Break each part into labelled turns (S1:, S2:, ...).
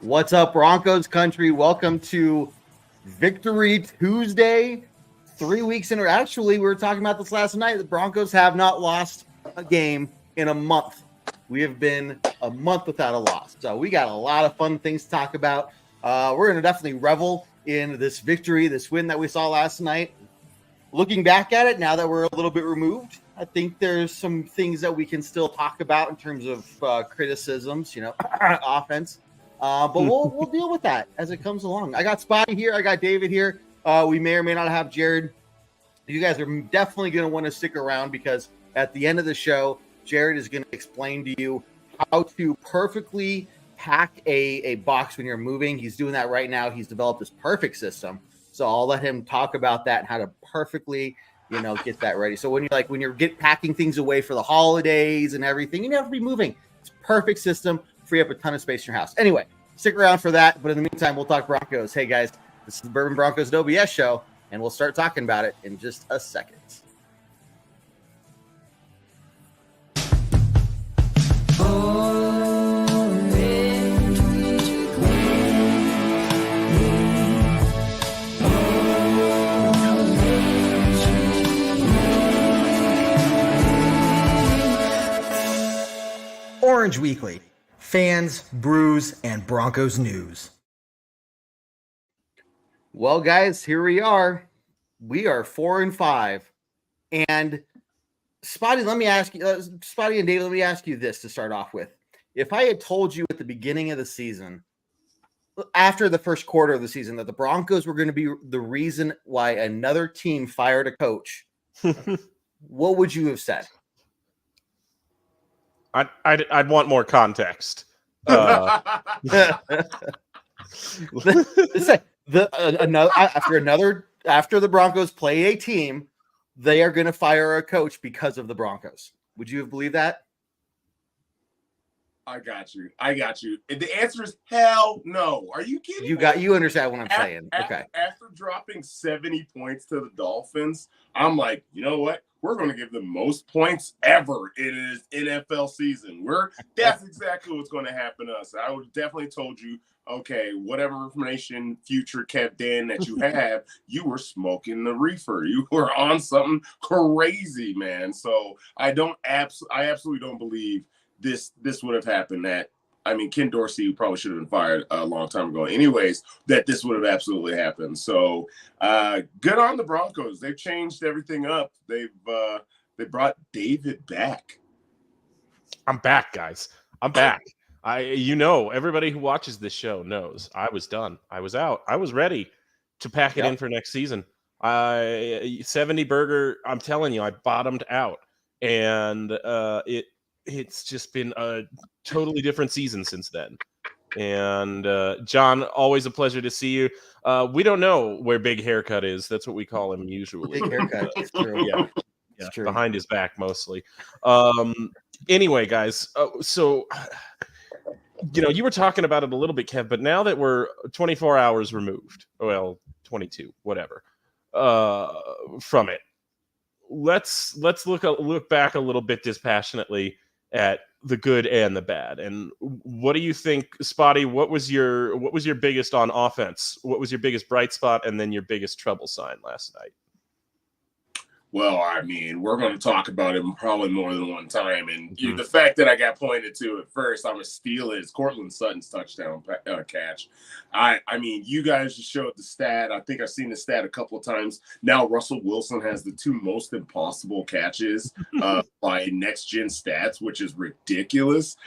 S1: What's up, Broncos country? Welcome to Victory Tuesday. 3 weeks in, actually, we were talking about this last night. The Broncos have not lost a game in a month. We have been a month without a loss. So we got a lot of fun things to talk about. We're going to definitely revel in this victory, this win that we saw last night. Looking back at it, now that we're a little bit removed, I think there's some things that we can still talk about in terms of criticisms, offense. But we'll deal with that as it comes along. I got Spotty here. I got David here. We may or may not have Jared. You guys are definitely going to want to stick around because at the end of the show, Jared is going to explain to you how to perfectly pack a box when you're moving. He's doing that right now. He's developed this perfect system. So I'll let him talk about that and how to perfectly, get that ready. So when you're packing things away for the holidays and everything, you don't have to be moving. It's a perfect system. Free up a ton of space in your house. Anyway, stick around for that. But in the meantime, we'll talk Broncos. Hey, guys, this is the Bourbon Broncos OWBN show, and we'll start talking about it in just a second.
S2: Orange Weekly. Fans, brews, and Broncos news.
S1: Well, guys, here we are. We are 4-5. And Spotty, let me ask you, Spotty and David, let me ask you this to start off with. If I had told you at the beginning of the season, after the first quarter of the season, that the Broncos were going to be the reason why another team fired a coach, what would you have said?
S3: I'd want more context.
S1: After the Broncos play a team, they are going to fire a coach because of the Broncos. Would you have believed that?
S4: I got you. And the answer is hell no. Are you kidding?
S1: You understand what I'm saying? Okay.
S4: After dropping 70 points to the Dolphins, I'm like, you know what? We're going to give them most points ever in his NFL season. That's exactly what's going to happen to us. I would have definitely told you, okay, whatever information future Kev Dan that you have, you were smoking the reefer. You were on something crazy, man. So I absolutely don't believe this would have happened. Ken Dorsey probably should have been fired a long time ago. Anyways, that this would have absolutely happened. So good on the Broncos. They've changed everything up. They brought David back.
S3: I'm back, guys. I'm back. Everybody who watches this show knows I was done. I was out. I was ready to pack it in for next season. 70 burger. I'm telling you, I bottomed out, and it's just been a totally different season since then. And John, always a pleasure to see you. We don't know where Big Haircut is. That's what we call him usually.
S1: Big Haircut. It's true.
S3: Yeah.
S1: It's true.
S3: Behind his back mostly. Anyway, guys, so you were talking about it a little bit, Kev, but now that we're 24 hours removed, 22, whatever, from it, let's look back a little bit dispassionately at the good and the bad. And what do you think, Spotty? What was your biggest on offense? What was your biggest bright spot, and then your biggest trouble sign last night?
S4: Well, we're going to talk about it probably more than one time. And the fact that I got pointed to at first, I'm going to steal it. It's Cortland Sutton's touchdown catch. You guys just showed the stat. I think I've seen the stat a couple of times. Now Russell Wilson has the two most impossible catches by next-gen stats, which is ridiculous.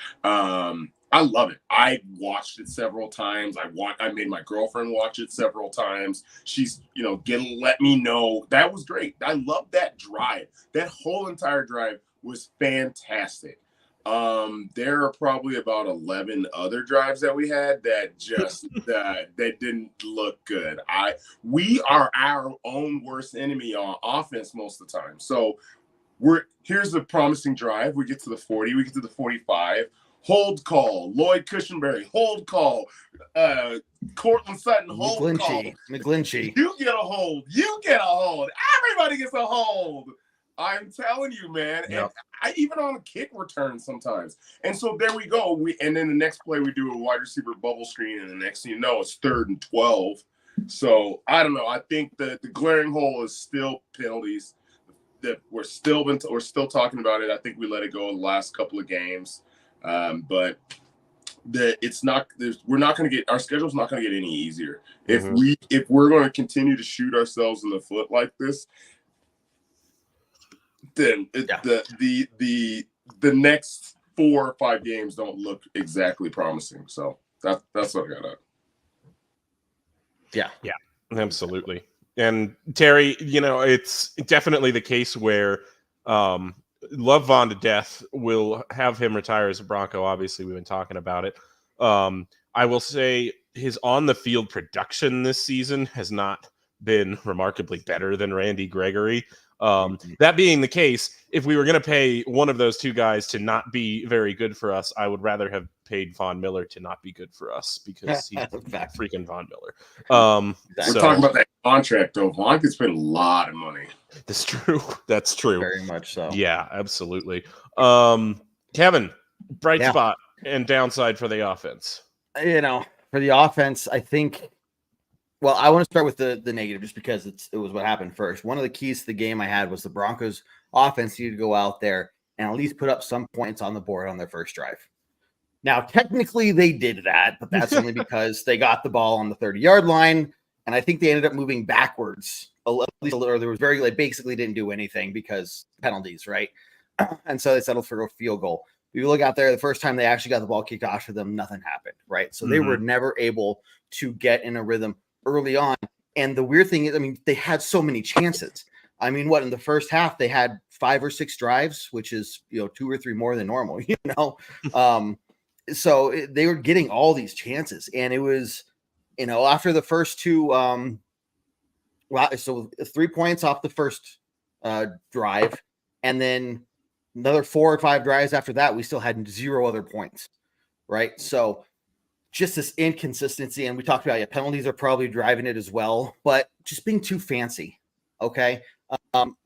S4: I love it. I watched it several times. I made my girlfriend watch it several times. She's, let me know. That was great. I love that drive. That whole entire drive was fantastic. There are probably about 11 other drives that we had that just that didn't look good. We are our own worst enemy on offense most of the time. So here's a promising drive. We get to the 40. We get to the 45. Hold call. Lloyd Cushenberry, hold call. Cortland Sutton, hold call.
S1: McGlinchey.
S4: You get a hold. Everybody gets a hold. I'm telling you, man.
S3: Yep.
S4: And I even on a kick return sometimes. And so there we go. And then the next play we do a wide receiver bubble screen, and the next thing you know, it's 3rd and 12. So I don't know. I think the glaring hole is still penalties. That we're still talking about it. I think we let it go the last couple of games, but we're not going to get, our schedule's not going to get any easier if we're going to continue to shoot ourselves in the foot like this. Then the next 4 or 5 games don't look exactly promising. So that's what I got.
S1: Yeah,
S3: Absolutely. And Terry, it's definitely the case where love Vaughn to death. Will have him retire as a Bronco. Obviously, we've been talking about it. I will say his on the field production this season has not been remarkably better than Randy Gregory. That being the case, if we were going to pay one of those two guys to not be very good for us, I would rather have paid Von Miller to not be good for us because he's freaking Von Miller.
S4: We're talking about that contract, though. Von could spend a lot of money.
S3: That's true. That's true.
S1: Very much so.
S3: Yeah, absolutely. Kevin, bright spot and downside for the offense.
S1: For the offense, I think. Well, I want to start with the negative just because it was what happened first. One of the keys to the game I had was the Broncos offense needed to go out there and at least put up some points on the board on their first drive. Now, technically they did that, but that's only because they got the ball on the 30-yard line. And I think they ended up moving backwards at least a little. There was basically didn't do anything because penalties, right? And so they settled for a field goal. If you look out there, the first time they actually got the ball kicked off for them, nothing happened, right? So they were never able to get in a rhythm early on. And the weird thing is, they had so many chances. In the first half, they had 5 or 6 drives, which is, 2 or 3 more than normal, So they were getting all these chances. And it was, after the first 2, so 3 points off the first drive. And then another 4 or 5 drives after that, we still had 0 other points, right? So just this inconsistency, and we talked about penalties are probably driving it as well, but just being too fancy. Okay.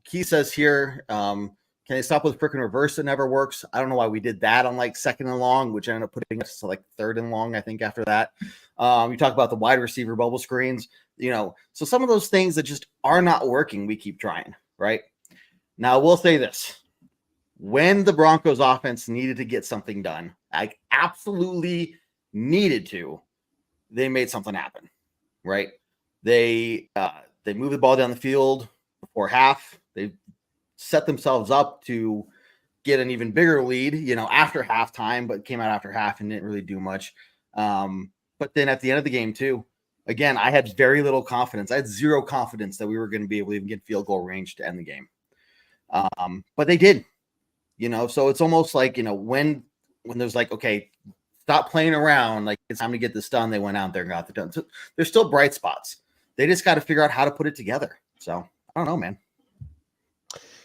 S1: Key says here, can they stop with freaking reverse? It never works. I don't know why we did that on 2nd and long, which ended up putting us to 3rd and long, I think, after that. You talk about the wide receiver bubble screens, so some of those things that just are not working, we keep trying, right? Now, we'll say this. When the Broncos offense needed to get something done, I absolutely needed to, they made something happen, right? They moved the ball down the field before half. They set themselves up to get an even bigger lead, after halftime, but came out after half and didn't really do much. But then at the end of the game too, again, I had very little confidence. I had 0 confidence that we were going to be able to even get field goal range to end the game. But they did, so it's almost like, when there's okay, stop playing around. It's time to get this done. They went out there and got it done. So there's still bright spots. They just got to figure out how to put it together. So I don't know, man.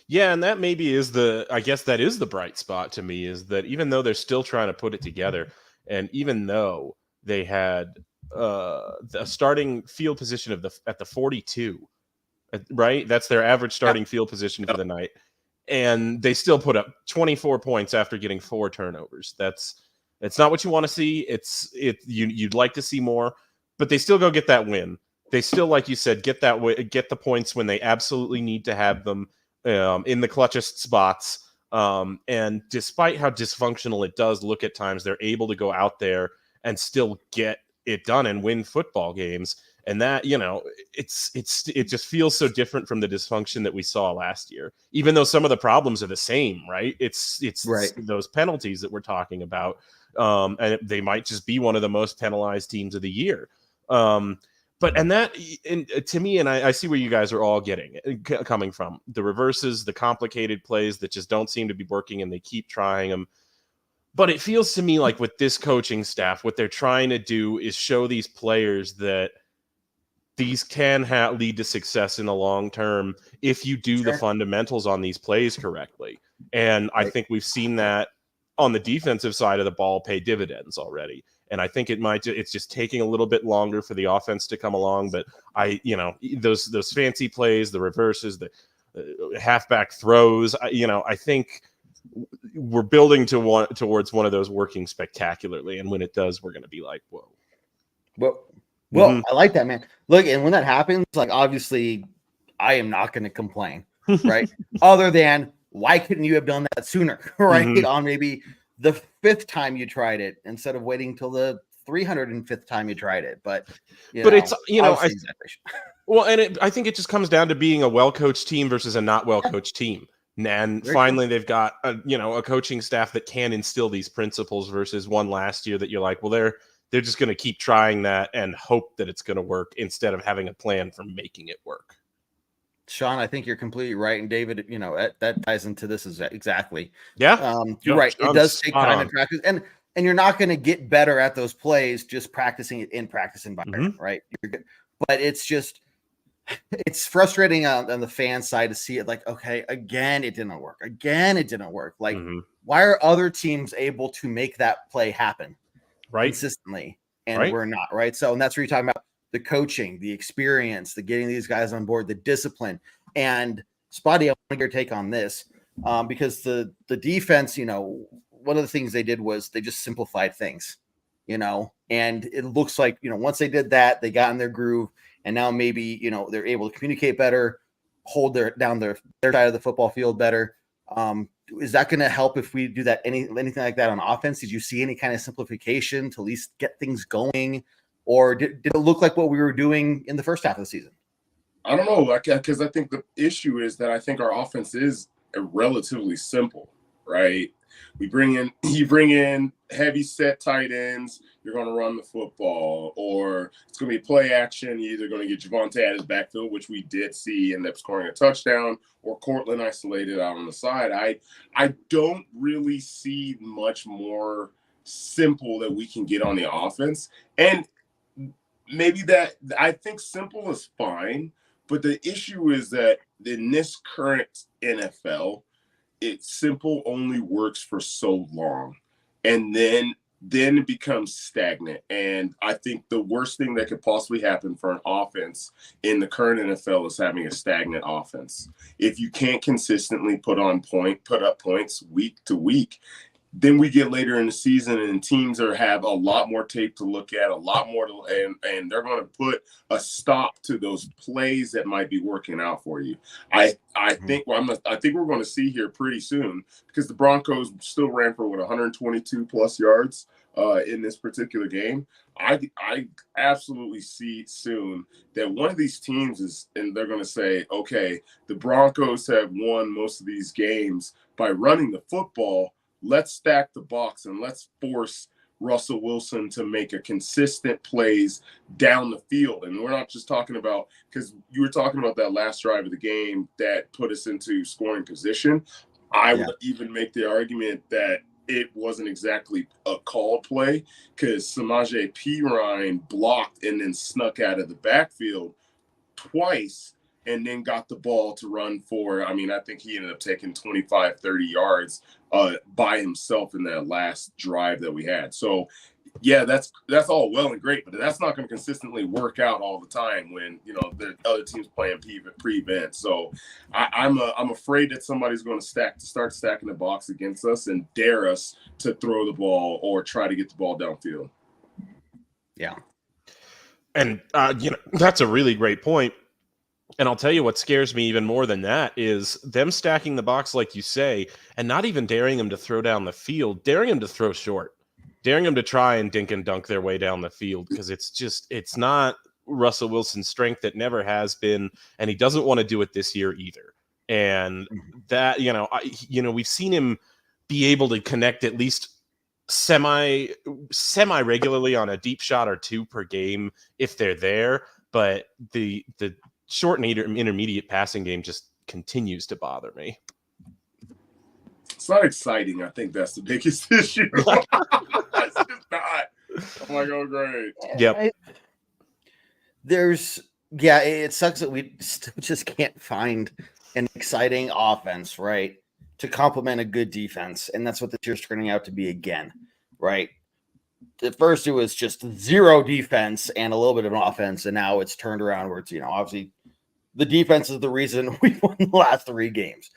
S3: Yeah, and that maybe is I guess that is the bright spot to me, is that even though they're still trying to put it together, and even though they had the starting field position at the 42, right? That's their average starting field position for the night. And they still put up 24 points after getting 4 turnovers. It's not what you want to see. You'd like to see more, but they still go get that win. They still, like you said, get the points when they absolutely need to have them in the clutchest spots. And despite how dysfunctional it does look at times, they're able to go out there and still get it done and win football games. And that, it just feels so different from the dysfunction that we saw last year, even though some of the problems are the same, right? It's right. Those penalties that we're talking about. And they might just be one of the most penalized teams of the year. To me, and I see where you guys are all coming from, the reverses, the complicated plays that just don't seem to be working, and they keep trying them. But it feels to me like with this coaching staff, what they're trying to do is show these players that these can lead to success in the long term if you do the fundamentals on these plays correctly. And I think we've seen that on the defensive side of the ball pay dividends already. And I think it's just taking a little bit longer for the offense to come along. But those fancy plays, the reverses, halfback throws. I think we're building towards one of those working spectacularly, and when it does, we're going to be like, whoa.
S1: Well, I like that, man. Look, and when that happens, like, obviously, I am not going to complain, right? Other than, why couldn't you have done that sooner, right? On maybe the 5th time you tried it instead of waiting till the 305th time you tried it. But
S3: it's I think it just comes down to being a well-coached team versus a not well-coached team. And finally, they've got a coaching staff that can instill these principles versus one last year that you're like, well, they're just going to keep trying that and hope that it's going to work instead of having a plan for making it work.
S1: Sean, I think you're completely right. And David, that ties into this exactly.
S3: Yeah.
S1: You're right. It does take time to practice. And you're not going to get better at those plays just practicing it in practice environment, right? But it's frustrating on the fan side to see it like, okay, again, it didn't work. Like, why are other teams able to make that play happen consistently and we're not, right? So, and that's where you're talking about the coaching, the experience, the getting these guys on board, the discipline. And Spotty, I want to get your take on this because the defense, one of the things they did was they just simplified things, and it looks like, once they did that, they got in their groove, and now maybe, they're able to communicate better, hold their side of the football field better. Is that going to help if we do that, anything like that on offense? Did you see any kind of simplification to at least get things going? Or did it look like what we were doing in the first half of the season?
S4: I don't know, because I think the issue is that I think our offense is relatively simple, right? You bring in heavy set tight ends, you're going to run the football, or it's going to be play action. You're either going to get Javonte at his backfield, which we did see end up scoring a touchdown, or Cortland isolated out on the side. I don't really see much more simple that we can get on the offense. And maybe that I think simple is fine, but the issue is that in this current NFL, simple only works for so long, and then it becomes stagnant. And I think the worst thing that could possibly happen for an offense in the current NFL is having a stagnant offense. If you can't consistently put up points week to week, then we get later in the season and teams have a lot more tape to look at, a lot more and they're going to put a stop to those plays that might be working out for you. I think we're going to see here pretty soon, because the Broncos still ran for 122 plus yards in this particular game. I absolutely see soon that one of these teams and they're going to say, okay, the Broncos have won most of these games by running the football. Let's stack the box and let's force Russell Wilson to make a consistent plays down the field. And we're not just talking about, because you were talking about that last drive of the game that put us into scoring position. I would even make the argument that it wasn't exactly a called play, because Samaje Perine blocked and then snuck out of the backfield twice and then got the ball to run for, I think he ended up taking 25, 30 yards by himself in that last drive that we had. So, yeah, that's all well and great, but that's not going to consistently work out all the time when, the other teams playing prevent. So I'm afraid that somebody's going to start stacking the box against us and dare us to throw the ball or try to get the ball downfield.
S1: Yeah.
S3: And, that's a really great point. And I'll tell you what scares me even more than that is them stacking the box, like you say, and not even daring them to throw down the field, daring them to throw short, daring them to try and dink and dunk their way down the field, because it's not Russell Wilson's strength. It never has been, and he doesn't want to do it this year either. And that, we've seen him be able to connect at least semi regularly on a deep shot or two per game if they're there, but the short and intermediate passing game just continues to bother me.
S4: It's not exciting. I think that's the biggest issue. It's just not. I'm like, oh, great.
S3: Yep.
S1: It sucks that we just can't find an exciting offense, right, to complement a good defense. And that's what this year's turning out to be again, right? At first, it was just zero defense and a little bit of an offense, and now it's turned around where it's, obviously the defense is the reason we won the last 3 games.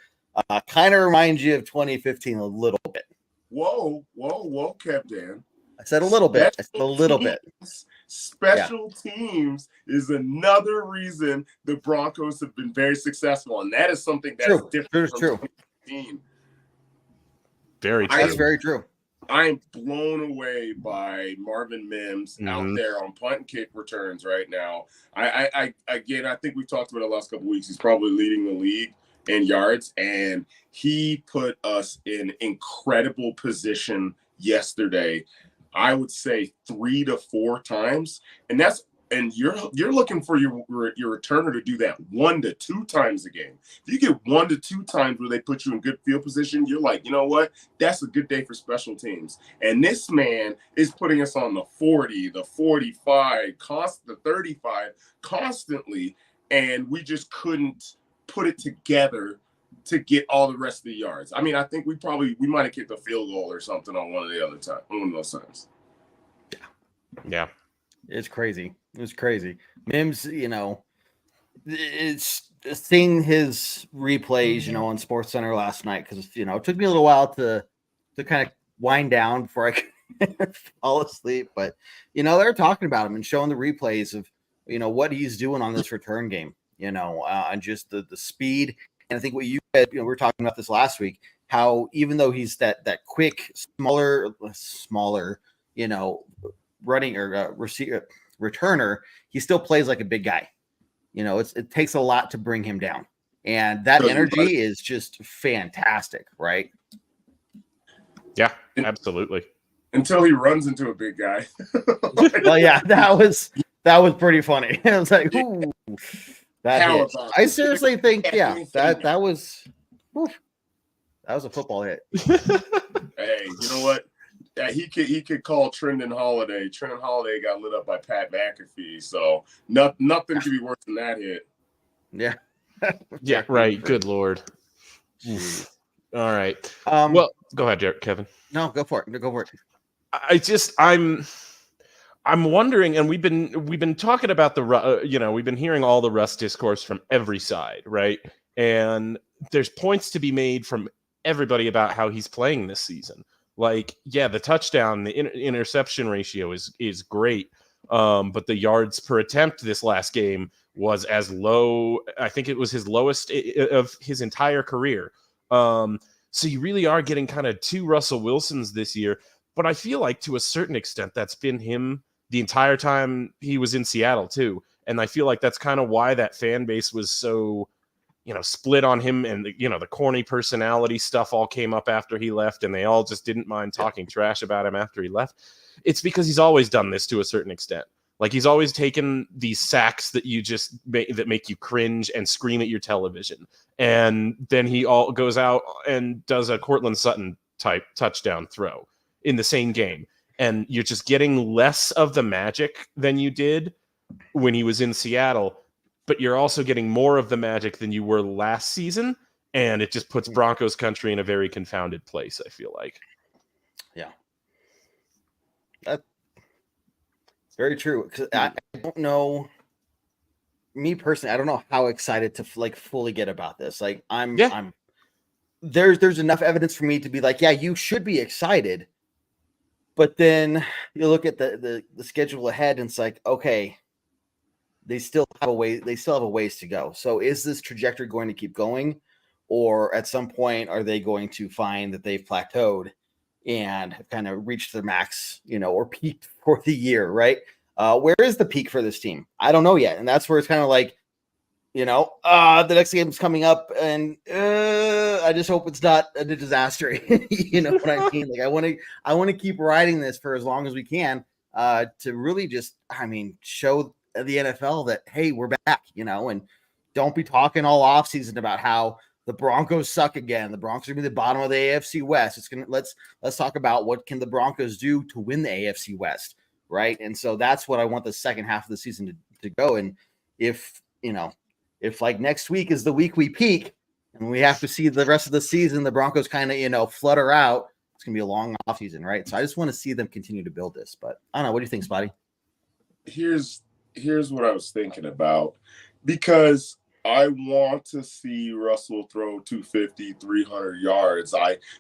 S1: Kind of reminds you of 2015 a little bit.
S4: Whoa, Captain.
S1: I said a little bit. I said a little bit.
S4: Special teams is another reason the Broncos have been very successful, and that is something that's different.
S1: True.
S3: Very true.
S1: That's very true.
S4: I'm blown away by Marvin Mims out there on punt and kick returns right now. I think we've talked about it the last couple of weeks. He's probably leading the league in yards, and he put us in incredible position yesterday. I would say 3 to 4 times, and you're looking for your returner to do that 1 to 2 times a game. If you get 1 to 2 times where they put you in good field position, you're like, you know what? That's a good day for special teams. And this man is putting us on the 40, the 45, the 35 constantly, and we just couldn't put it together to get all the rest of the yards. I mean, I think we might have kicked a field goal or something on one of those times.
S3: Yeah.
S1: It's crazy. It was crazy. Mims, it's seeing his replays, on SportsCenter last night, because it took me a little while to kind of wind down before I could fall asleep. But they're talking about him and showing the replays of what he's doing on this return game, and just the speed. And I think what you said, we were talking about this last week, how even though he's that quick, smaller, running or returner, he still plays like a big guy. It takes a lot to bring him down, and that energy is just fantastic, right?
S3: Yeah, absolutely.
S4: Until he runs into a big guy.
S1: Well, yeah, that was pretty funny. I was like, ooh, that hit. I seriously think, that was a football hit.
S4: Hey, you know what? Yeah, he could call Trendon Holiday. Trendon Holiday got lit up by Pat McAfee, so nothing could be worse than that hit.
S1: Yeah.
S3: Yeah, right. Good Lord. All right. Well, go ahead, Kevin.
S1: No, go for it. Go for it.
S3: I'm wondering, and we've been talking about we've been hearing all the Russ discourse from every side, right? And there's points to be made from everybody about how he's playing this season. Like, yeah, the touchdown, the interception ratio is great, but the yards per attempt this last game was as low. I think it was his lowest of his entire career. So you really are getting kind of 2 Russell Wilsons this year. But I feel like to a certain extent that's been him the entire time he was in Seattle too. And I feel like that's kind of why that fan base was so, split on him, and the corny personality stuff all came up after he left, and they all just didn't mind talking trash about him after he left. It's because he's always done this to a certain extent. Like, he's always taken these sacks that that make you cringe and scream at your television. And then he goes out and does a Cortland Sutton type touchdown throw in the same game. And you're just getting less of the magic than you did when he was in Seattle, but you're also getting more of the magic than you were last season. And it just puts Broncos country in a very confounded place, I feel like. Yeah.
S1: That's very true. Because I don't know, me personally, I don't know how excited to fully get about this. Like, there's enough evidence for me to be like, yeah, you should be excited. But then you look at the schedule ahead, and it's like, okay, they still have a ways to go. So is this trajectory going to keep going, or at some point are they going to find that they've plateaued and have kind of reached their max, or peaked for the year, right? Where is the peak for this team? I don't know yet. And that's where it's kind of like, the next game's coming up, and I just hope it's not a disaster. You know what I mean? Like, I want to keep riding this for as long as we can, to really just, show the NFL that, hey, we're back, and don't be talking all offseason about how the Broncos suck again. The Broncos are going to be the bottom of the AFC West. Let's talk about what can the Broncos do to win the AFC West, right? And so that's what I want the second half of the season to go. And if like next week is the week we peak and we have to see the rest of the season, the Broncos kind of, flutter out, it's going to be a long offseason, right? So I just want to see them continue to build this. But I don't know. What do you think, Spotty?
S4: Here's what I was thinking about, because I want to see Russell throw 250, 300 yards.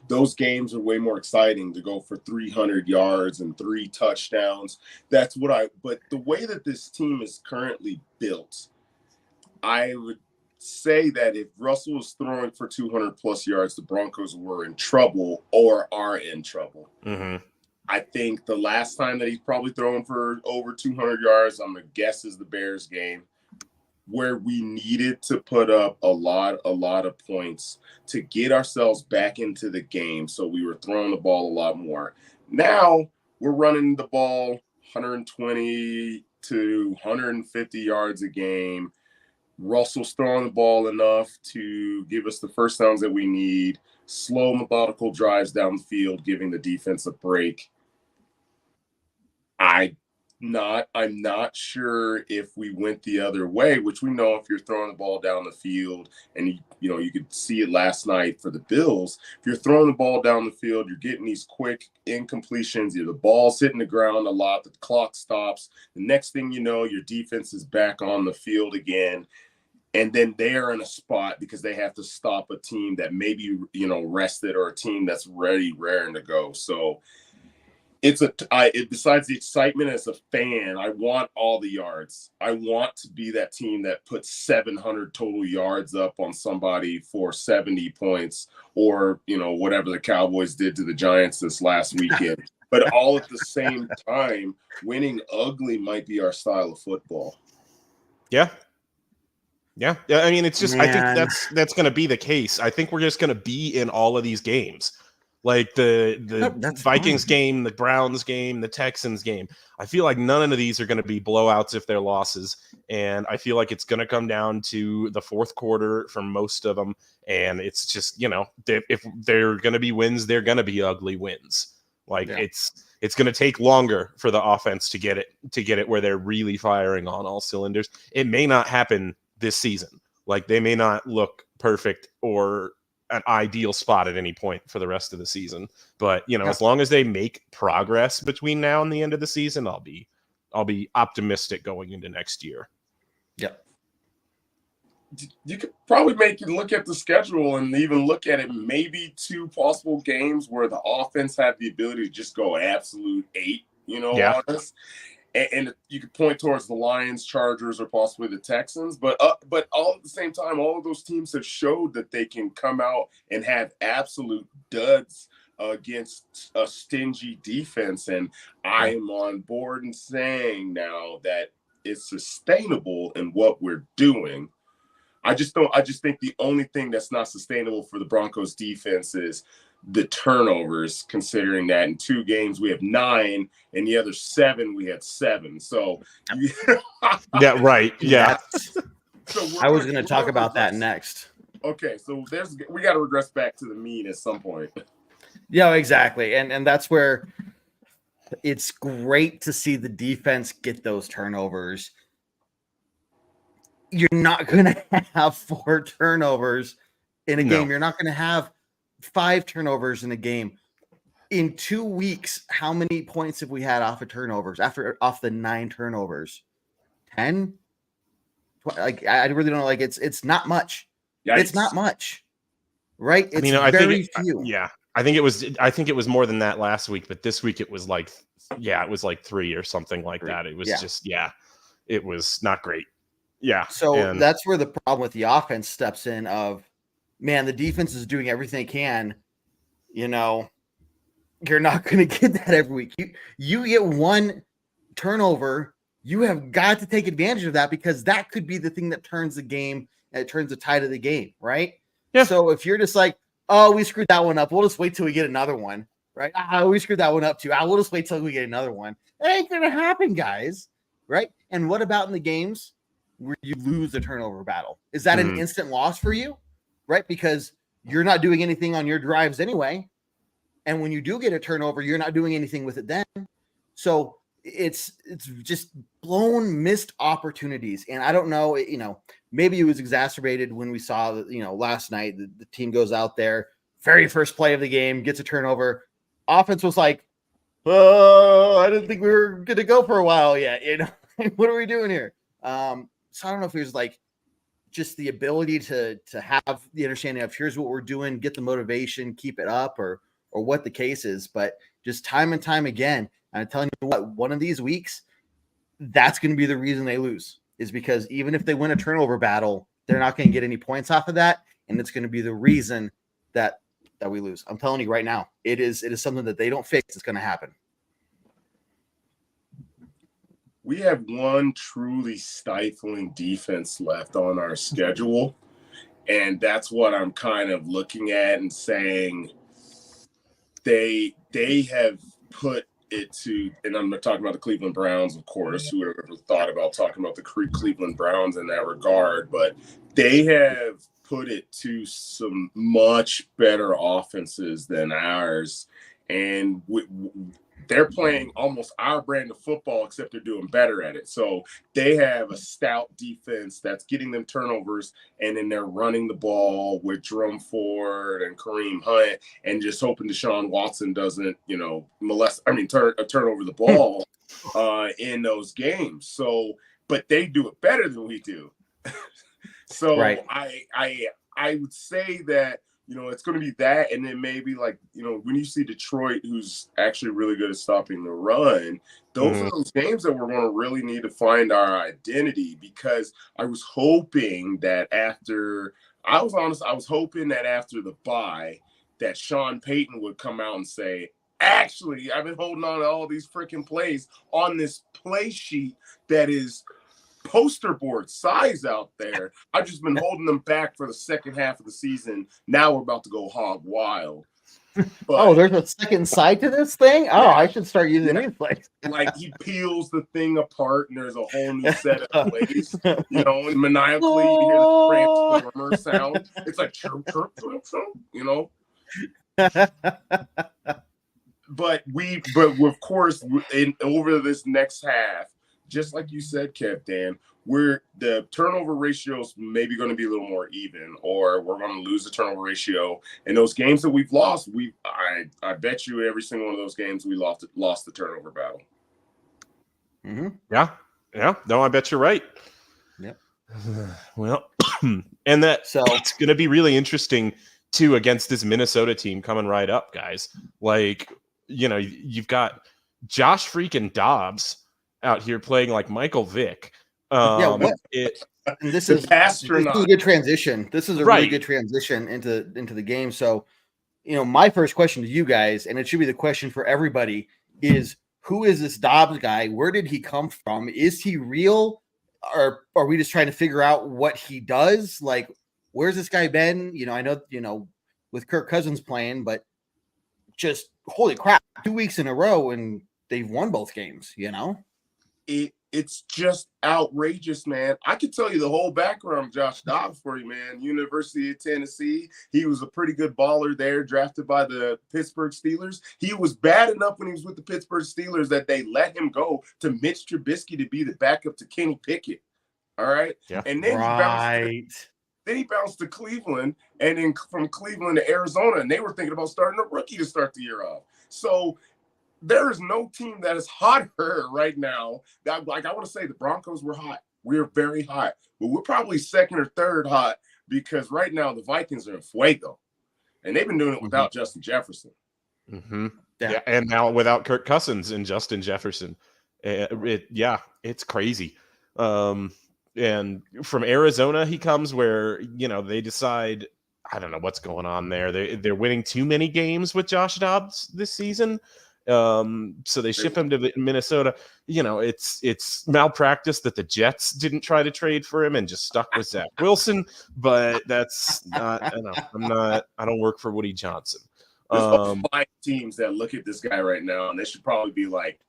S4: Those games are way more exciting to go for 300 yards and 3 touchdowns. But the way that this team is currently built, I would say that if Russell was throwing for 200 plus yards, the Broncos were in trouble or are in trouble.
S3: Mm-hmm.
S4: I think the last time that he's probably thrown for over 200 yards, I'm going to guess, is the Bears game, where we needed to put up a lot of points to get ourselves back into the game. So we were throwing the ball a lot more. Now we're running the ball 120 to 150 yards a game. Russell's throwing the ball enough to give us the first downs that we need. Slow, methodical drives down the field, giving the defense a break. I'm not sure if we went the other way, which we know if you're throwing the ball down the field, and you could see it last night for the Bills. If you're throwing the ball down the field, you're getting these quick incompletions. The ball's hitting the ground a lot. The clock stops. The next thing you know, your defense is back on the field again. And then they're in a spot because they have to stop a team that maybe, rested, or a team that's raring to go. So besides the excitement as a fan, I want all the yards. I want to be that team that puts 700 total yards up on somebody for 70 points, or, whatever the Cowboys did to the Giants this last weekend. But all at the same time, winning ugly might be our style of football.
S3: Yeah. I mean, it's just, I think that's going to be the case. I think we're just going to be in all of these games. Like the Vikings game, the Browns game, the Texans game. I feel like none of these are going to be blowouts if they're losses. And I feel like it's going to come down to the fourth quarter for most of them. And it's just, if they're going to be wins, they're going to be ugly wins. Like it's going to take longer for the offense to get it where they're really firing on all cylinders. It may not happen this season. Like they may not look perfect or an ideal spot at any point for the rest of the season. But, as long as they make progress between now and the end of the season, I'll be optimistic going into next year.
S1: Yep.
S4: You could probably look at the schedule and even look at it, maybe 2 possible games where the offense had the ability to just go absolute 8, on us. And you could point towards the Lions, Chargers, or possibly the Texans. But all at the same time, all of those teams have showed that they can come out and have absolute duds against a stingy defense. And I am on board and saying now that it's sustainable in what we're doing. I just think the only thing that's not sustainable for the Broncos defense is the turnovers, considering that in 2 games we have 9 and the other 7 we had 7. So
S3: yeah, right. Yeah.
S1: So I was going to talk about that next.
S4: Okay, so we got to regress back to the mean at some point.
S1: Yeah, exactly. And that's where it's great to see the defense get those turnovers. You're not going to have 4 turnovers in a game. You're not going to have 5 turnovers in a game. In 2 weeks, how many points have we had off of turnovers off the 9 turnovers? 10? Like, I really don't know. Like, it's not much. Yikes. It's not much, right? It's very few.
S3: Yeah, I think it was more than that last week, but this week it was like 3 or something like that. It was it was not great. Yeah.
S1: So that's where the problem with the offense steps in of, man, the defense is doing everything they can. You're not going to get that every week. You get 1 turnover, you have got to take advantage of that, because that could be the thing that turns the game, and it turns the tide of the game, right? Yeah. So if you're just like, oh, we screwed that one up, we'll just wait till we get another one, right? We screwed that one up too. We'll just wait till we get another one. That ain't going to happen, guys, right? And what about in the games where you lose the turnover battle? Is that an instant loss for you? Right? Because you're not doing anything on your drives anyway. And when you do get a turnover, you're not doing anything with it then. So it's just missed opportunities. And I don't know, maybe it was exacerbated when we saw that, last night, the team goes out there, very first play of the game, gets a turnover. Offense was like, oh, I didn't think we were going to go for a while yet. What are we doing here? So I don't know if it was like just the ability to have the understanding of here's what we're doing, get the motivation, keep it up, or what the case is. But just time and time again, I'm telling you what, one of these weeks, that's going to be the reason they lose, is because even if they win a turnover battle, they're not going to get any points off of that, and it's going to be the reason that we lose. I'm telling you right now, it is something that they don't fix. It's going to happen.
S4: We have one truly stifling defense left on our schedule, and that's what I'm kind of looking at and saying they have put it to, and I'm talking about the Cleveland Browns, of course. Who would have ever thought about talking about the Cleveland Browns in that regard? But they have put it to some much better offenses than ours, and they're playing almost our brand of football, except they're doing better at it. So they have a stout defense that's getting them turnovers, and then they're running the ball with Jerome Ford and Kareem Hunt, and just hoping Deshaun Watson doesn't, turn over the ball in those games. So, but they do it better than we do. So right. I would say that, it's going to be that. And then maybe when you see Detroit, who's actually really good at stopping the run, those are those games that we're going to really need to find our identity, because I was hoping that after the bye that Sean Payton would come out and say, actually, I've been holding on to all these freaking plays on this play sheet that is poster board size out there. I've just been holding them back for the second half of the season. Now we're about to go hog wild. But,
S1: there's a second side to this thing? Oh, yeah. I should start using these plays.
S4: Like he peels the thing apart and there's a whole new set of plays. And maniacally you hear the transformer sound. It's like chirp, chirp, chirp, chirp, But of course, over this next half, just like you said, Kev, Dan, the turnover ratios maybe going to be a little more even, or we're going to lose the turnover ratio. And those games that we've lost, I bet you every single one of those games we lost the turnover battle.
S3: Mm-hmm. Yeah. No, I bet you're right.
S1: Yep.
S3: Well, and it's going to be really interesting too against this Minnesota team coming right up, guys. You've got Josh freaking Dobbs out here playing like Michael Vick.
S1: This is a good transition. This is a really good transition into the game. So, my first question to you guys, and it should be the question for everybody, is who is this Dobbs guy? Where did he come from? Is he real? Or are we just trying to figure out what he does? Like, where's this guy been? I know, with Kirk Cousins playing, but just holy crap, 2 weeks in a row and they've won both games,
S4: It's just outrageous, man. I could tell you the whole background of Josh Dobbs for you, man. University of Tennessee. He was a pretty good baller there, drafted by the Pittsburgh Steelers. He was bad enough when he was with the Pittsburgh Steelers that they let him go to Mitch Trubisky to be the backup to Kenny Pickett. All right?
S3: Yeah.
S4: And then he bounced to Cleveland, and then from Cleveland to Arizona, and they were thinking about starting a rookie to start the year off. So there is no team that is hotter right now. I want to say the Broncos were hot. We're very hot. But we're probably second or third hot, because right now the Vikings are in fuego. And they've been doing it without Justin Jefferson.
S3: Mm-hmm. Yeah. And now without Kirk Cousins and Justin Jefferson. It's crazy. And from Arizona he comes, where, they decide, I don't know what's going on there. They're winning too many games with Josh Dobbs this season. So they ship him to Minnesota. It's malpractice that the Jets didn't try to trade for him and just stuck with Zach Wilson, but that's not, I don't work for Woody Johnson.
S4: There's 5 teams that look at this guy right now and they should probably be like,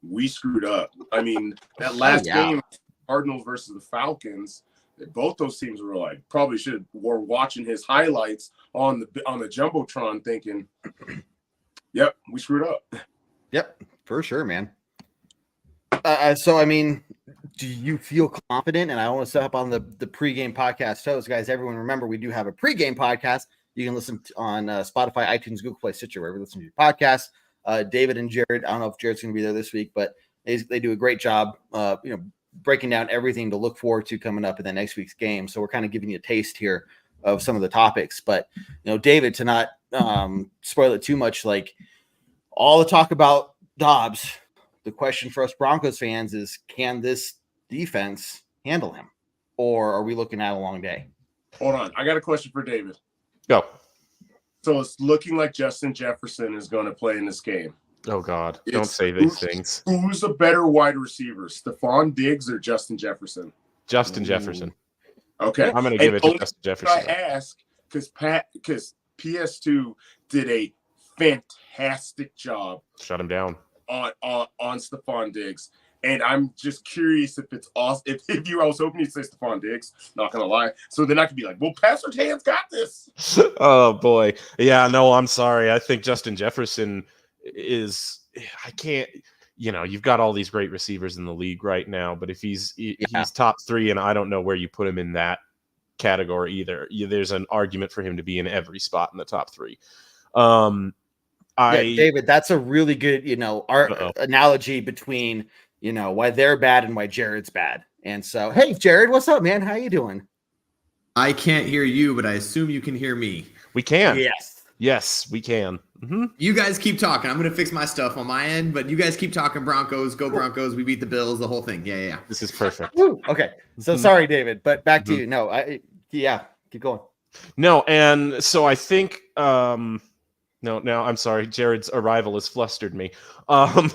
S4: we screwed up. I mean, that last game, Cardinals versus the Falcons, both those teams were like, were watching his highlights on the Jumbotron thinking, yep, we screwed up.
S1: Yep, for sure, man. So, I mean, do you feel confident? And I want to set up on the pregame podcast shows, guys. Everyone, remember, we do have a pregame podcast. You can listen on Spotify, iTunes, Google Play, Stitcher, wherever you listen to your podcast. David and Jared, I don't know if Jared's going to be there this week, but they do a great job, breaking down everything to look forward to coming up in the next week's game. So we're kind of giving you a taste here of some of the topics. But, David, to not spoil it too much, like all the talk about Dobbs, the question for us Broncos fans is, can this defense handle him? Or are we looking at a long day?
S4: Hold on. I got a question for David.
S3: Go.
S4: So it's looking like Justin Jefferson is going to play in this game.
S3: Oh, God. Don't say these things.
S4: Who's a better wide receiver, Stephon Diggs or Justin Jefferson?
S3: Justin Jefferson.
S4: Okay.
S3: I'm going to give it to Justin Jefferson.
S4: I ask because PS2 did a fantastic job.
S3: Shut him down.
S4: On Stephon Diggs. And I'm just curious if it's awesome. If I was hoping you'd say Stephon Diggs, not gonna lie. So then I could be like, well, Pastor Tan's got this.
S3: Oh boy. Yeah, no, I'm sorry. I think Justin Jefferson is, I can't, you've got all these great receivers in the league right now, but if he's top 3, and I don't know where you put him in that category either. There's an argument for him to be in every spot in the top 3.
S1: David, that's a really good, analogy between, why they're bad and why Jared's bad. And so, hey, Jared, what's up, man? How you doing?
S5: I can't hear you, but I assume you can hear me.
S3: We can.
S1: Yes,
S3: we can. Mm-hmm.
S5: You guys keep talking. I'm going to fix my stuff on my end, but you guys keep talking. Broncos, go Broncos. We beat the Bills, the whole thing. Yeah.
S3: This is perfect.
S1: Okay. So sorry, David, but back to you. No, keep going.
S3: No, and so I think, no, I'm sorry. Jared's arrival has flustered me. I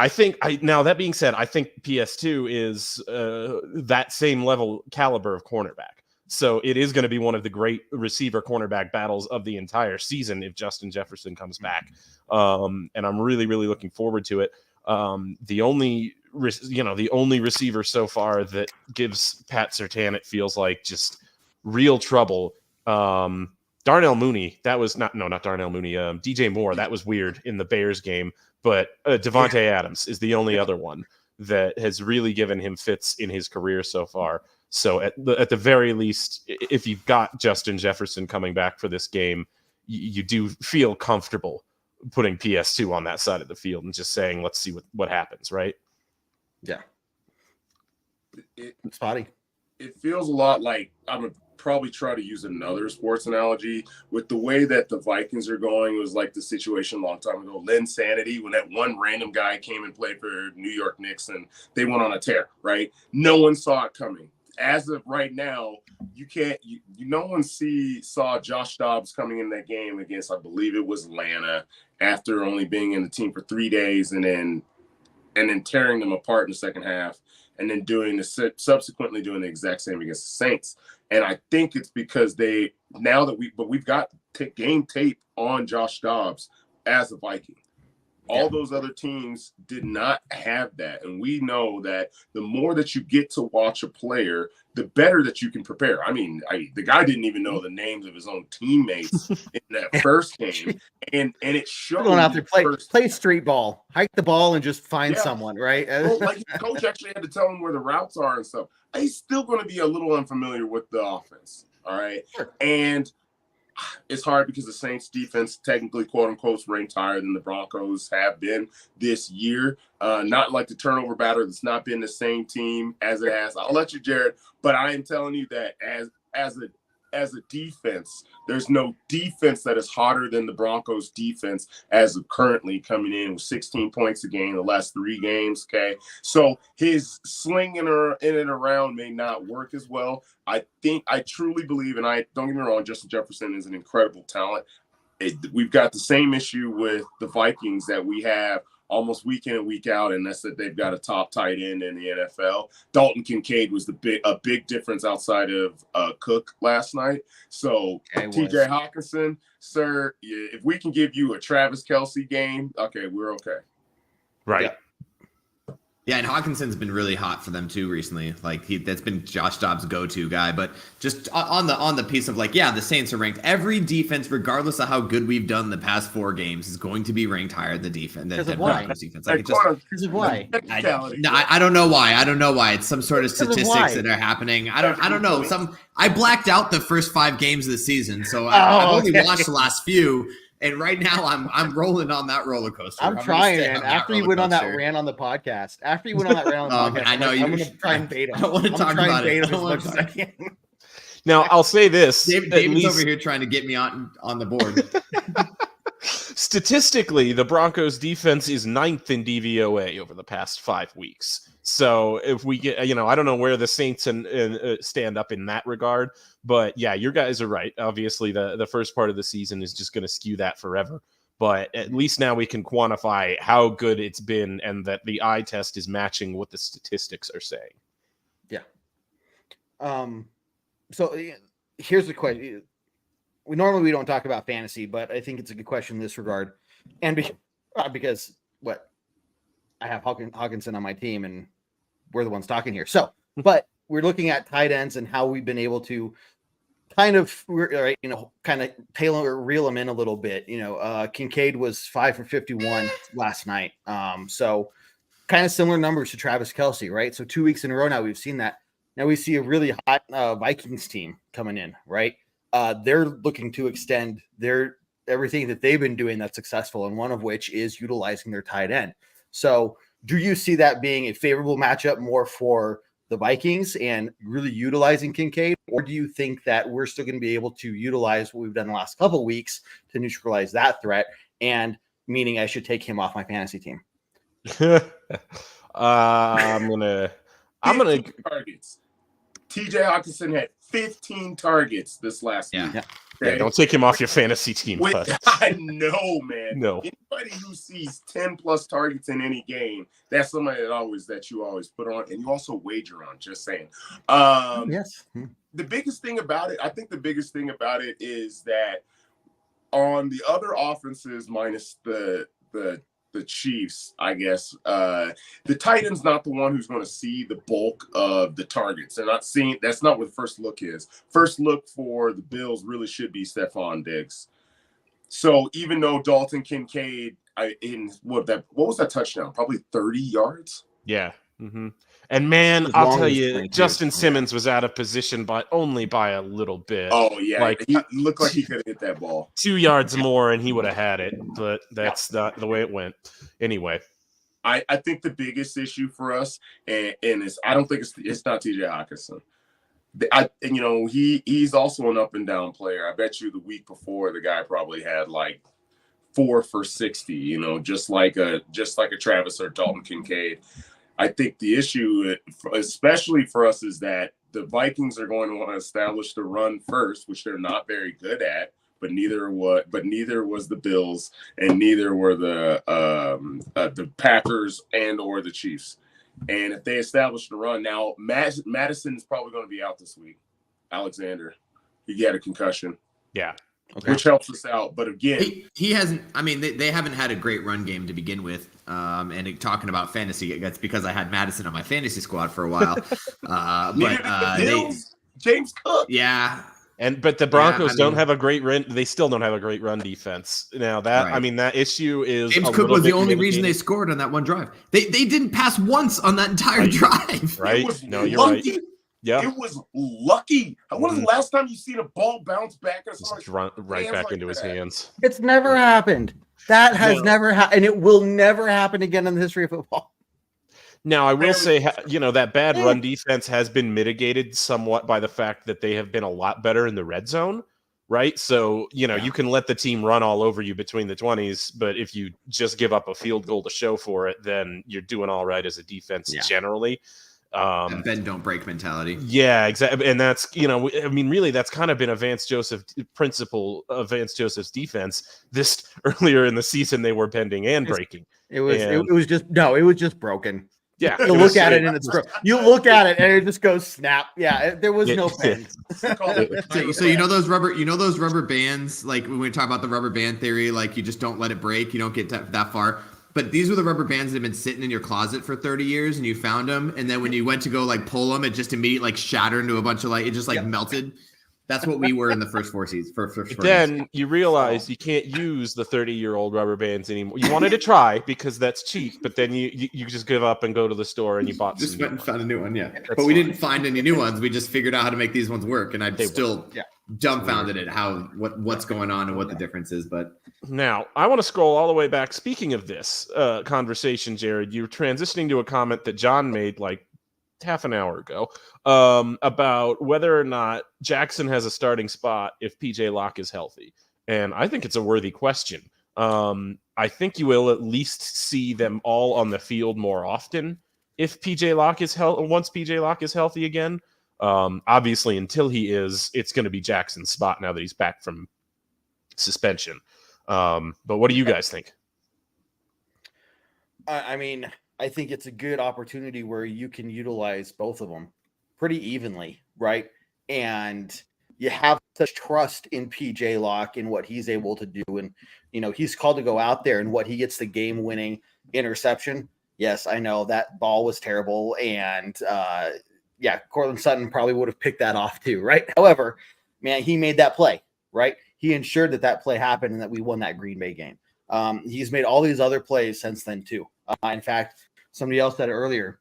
S3: think now that being said, I think PS2 is that same level caliber of cornerback. So it is going to be one of the great receiver cornerback battles of the entire season if Justin Jefferson comes back. And I'm really, really looking forward to it. The only receiver so far that gives Pat Surtain, it feels like, just real trouble. Darnell Mooney, that was not Darnell Mooney. DJ Moore, that was weird in the Bears game. But Devontae Adams is the only other one that has really given him fits in his career so far. So at the very least, if you've got Justin Jefferson coming back for this game, you do feel comfortable putting PS2 on that side of the field and just saying, let's see what happens, right?
S1: Yeah. Spotty.
S4: It feels a lot like I'm going to probably try to use another sports analogy with the way that the Vikings are going. It was like the situation a long time ago. Lynn Sanity, when that one random guy came and played for New York Knicks and they went on a tear, right? No one saw it coming. As of right now, no one saw Josh Dobbs coming in that game against, I believe it was Atlanta, after only being in the team for 3 days and then tearing them apart in the second half, and then subsequently doing the exact same against the Saints. And I think it's because we've got game tape on Josh Dobbs as a Viking. All those other teams did not have that. And we know that the more that you get to watch a player, the better that you can prepare. I mean, the guy didn't even know the names of his own teammates in that first game. And it showed.
S1: Going out there, play street ball, hike the ball and just find someone, right?
S4: Well, like the coach actually had to tell him where the routes are and stuff. He's still going to be a little unfamiliar with the offense. All right. Sure. And it's hard because the Saints defense technically, quote unquote, ranked higher than the Broncos have been this year. Not like the turnover batter that's not been the same team as it has. I'll let you, Jared, but I am telling you that as a defense, there's no defense that is hotter than the Broncos defense as of currently coming in with 16 points a game the last 3 games. Okay. So his slinging in and around may not work as well. I truly believe, and don't get me wrong, Justin Jefferson is an incredible talent. We've got the same issue with the Vikings that we have almost week in and week out, and that's that they've got a top tight end in the NFL. Dalton Kincaid was a big difference outside of Cook last night. So TJ Hawkinson, sir, if we can give you a Travis Kelce game, okay, we're okay.
S3: Right.
S1: Yeah.
S5: Yeah, and Hawkinson's been really hot for them too recently. Like that's been Josh Dobbs' go-to guy. But just on the piece of the Saints are ranked. Every defense, regardless of how good we've done the past 4 games, is going to be ranked higher than defense.
S1: Because of why? Because of why?
S5: I don't know why. I don't know why. It's some sort of statistics that are happening. I don't know. I blacked out the first 5 games of the season, so I've only watched the last few. And right now, I'm rolling on that roller coaster.
S1: I'm
S5: gonna
S1: trying,
S5: stay
S1: man.
S5: on that
S1: After you
S5: roller
S1: went on that
S5: coaster.
S1: rant on the podcast,
S5: I know
S1: I'm going to try and bait him.
S5: I don't want to talk about it.
S1: Bait him as much as I can.
S3: Now, I'll say this.
S5: David's over here trying to get me on the board.
S3: Statistically, the Broncos defense is 9th in DVOA over the past 5 weeks. So if we get, I don't know where the Saints stand up in that regard, but yeah, your guys are right. Obviously, the first part of the season is just going to skew that forever. But at least now we can quantify how good it's been and that the eye test is matching what the statistics are saying.
S1: Yeah. So here's the question. We don't talk about fantasy, but I think it's a good question in this regard. And because I have Hawkinson on my team and we're the ones talking here. So, but we're looking at tight ends and how we've been able to kind of tailor or reel them in a little bit. Kincaid was 5 for 51 last night. So kind of similar numbers to Travis Kelce, right? So 2 weeks in a row now we've seen that. Now we see a really hot Vikings team coming in, right? They're looking to extend everything that they've been doing that's successful, and one of which is utilizing their tight end. So do you see that being a favorable matchup more for the Vikings and really utilizing Kincaid, or do you think that we're still going to be able to utilize what we've done the last couple of weeks to neutralize that threat, and meaning I should take him off my fantasy team?
S3: I'm gonna
S4: targets. TJ Hawkinson had 15 targets this last week.
S3: Yeah, don't take him off your fantasy team.
S4: I know, man.
S3: No.
S4: Anybody who sees 10 plus targets in any game, that's somebody that you always put on, and you also wager on. Just saying.
S1: Yes.
S4: The biggest thing about it is that on the other offenses, minus the Chiefs, I guess, the tight end's not the one who's going to see the bulk of the targets. They're not seeing. That's not what the first look is. First look for the Bills really should be Stephon Diggs. So even though Dalton Kincaid, what was that touchdown? Probably 30 yards.
S3: Yeah. Mm-hmm. And man, I'll tell you, Justin Simmons was out of position only by a little bit.
S4: Oh yeah, he looked like he could have hit that ball
S3: 2 yards more, and he would have had it. But that's not the way it went. Anyway,
S4: I think the biggest issue for us, and I don't think it's not TJ Hawkinson. He's also an up and down player. I bet you the week before the guy probably had like 4 for 60. Just like a Travis or Dalton Kincaid. I think the issue, especially for us, is that the Vikings are going to want to establish the run first, which they're not very good at. But neither was the Bills, and neither were the Packers and or the Chiefs. And if they establish the run, now Madison's probably going to be out this week. Alexander, he had a concussion.
S3: Yeah.
S1: Okay.
S4: Which helps us out. But again,
S5: he hasn't. I mean, they haven't had a great run game to begin with. And talking about fantasy, that's because I had Madison on my fantasy squad for a while.
S4: James Cook.
S5: Yeah.
S3: But the Broncos don't have a great run. They still don't have a great run defense. Now that issue is
S5: James Cook was the only reason they scored on that one drive. They didn't pass once on that entire drive.
S3: Right? No, you're
S4: lucky.
S3: right. Yeah,
S4: it was lucky. When was the last time you seen a ball bounce back
S3: right back into his hands?
S1: It's never happened. That has never happened, and it will never happen again in the history of football.
S3: Now, I will say, that bad run defense has been mitigated somewhat by the fact that they have been a lot better in the red zone, right? So, you can let the team run all over you between the 20s, but if you just give up a field goal to show for it, then you're doing all right as a defense generally.
S5: Bend don't break mentality.
S3: Yeah, exactly. And that's, really that's kind of been Vance Joseph's principle of Vance Joseph's defense. This earlier in the season, they were bending and breaking.
S1: It was just broken.
S3: Yeah.
S1: You look at it and it's broken. You look at it and it just goes snap. Yeah, there was no bend.
S5: So those rubber bands, like when we talk about the rubber band theory, like you just don't let it break, you don't get that far. But these were the rubber bands that have been sitting in your closet for 30 years, and you found them, and then when you went to go like pull them, it just immediately like shattered into a bunch of it just melted. That's what we were in the first 4 seasons.
S3: Then you realize you can't use the 30-year-old rubber bands anymore. You wanted to try because that's cheap, but then you just give up and go to the store and you bought
S5: just went and found a new one. Yeah,
S3: that's
S5: but we
S3: fine.
S5: didn't find any new ones. We just figured out how to make these ones work, and I'm still dumbfounded at what's going on and what the difference is. But
S3: now I want to scroll all the way back. Speaking of this conversation, Jared, you're transitioning to a comment that John made like half an hour ago about whether or not Jackson has a starting spot if PJ Locke is healthy. And I think it's a worthy question. I think you will at least see them all on the field more often if PJ Locke is once PJ Locke is healthy again. Obviously, until he is, it's going to be Jackson's spot now that he's back from suspension. But what do you guys think?
S1: I mean, I think it's a good opportunity where you can utilize both of them pretty evenly, right? And you have such trust in PJ Locke and what he's able to do. And, he's called to go out there and what he gets the game-winning interception. Yes, I know that ball was terrible. And, Cortland Sutton probably would have picked that off too, right? However, man, he made that play, right? He ensured that play happened and that we won that Green Bay game. He's made all these other plays since then too. In fact, somebody else said it earlier,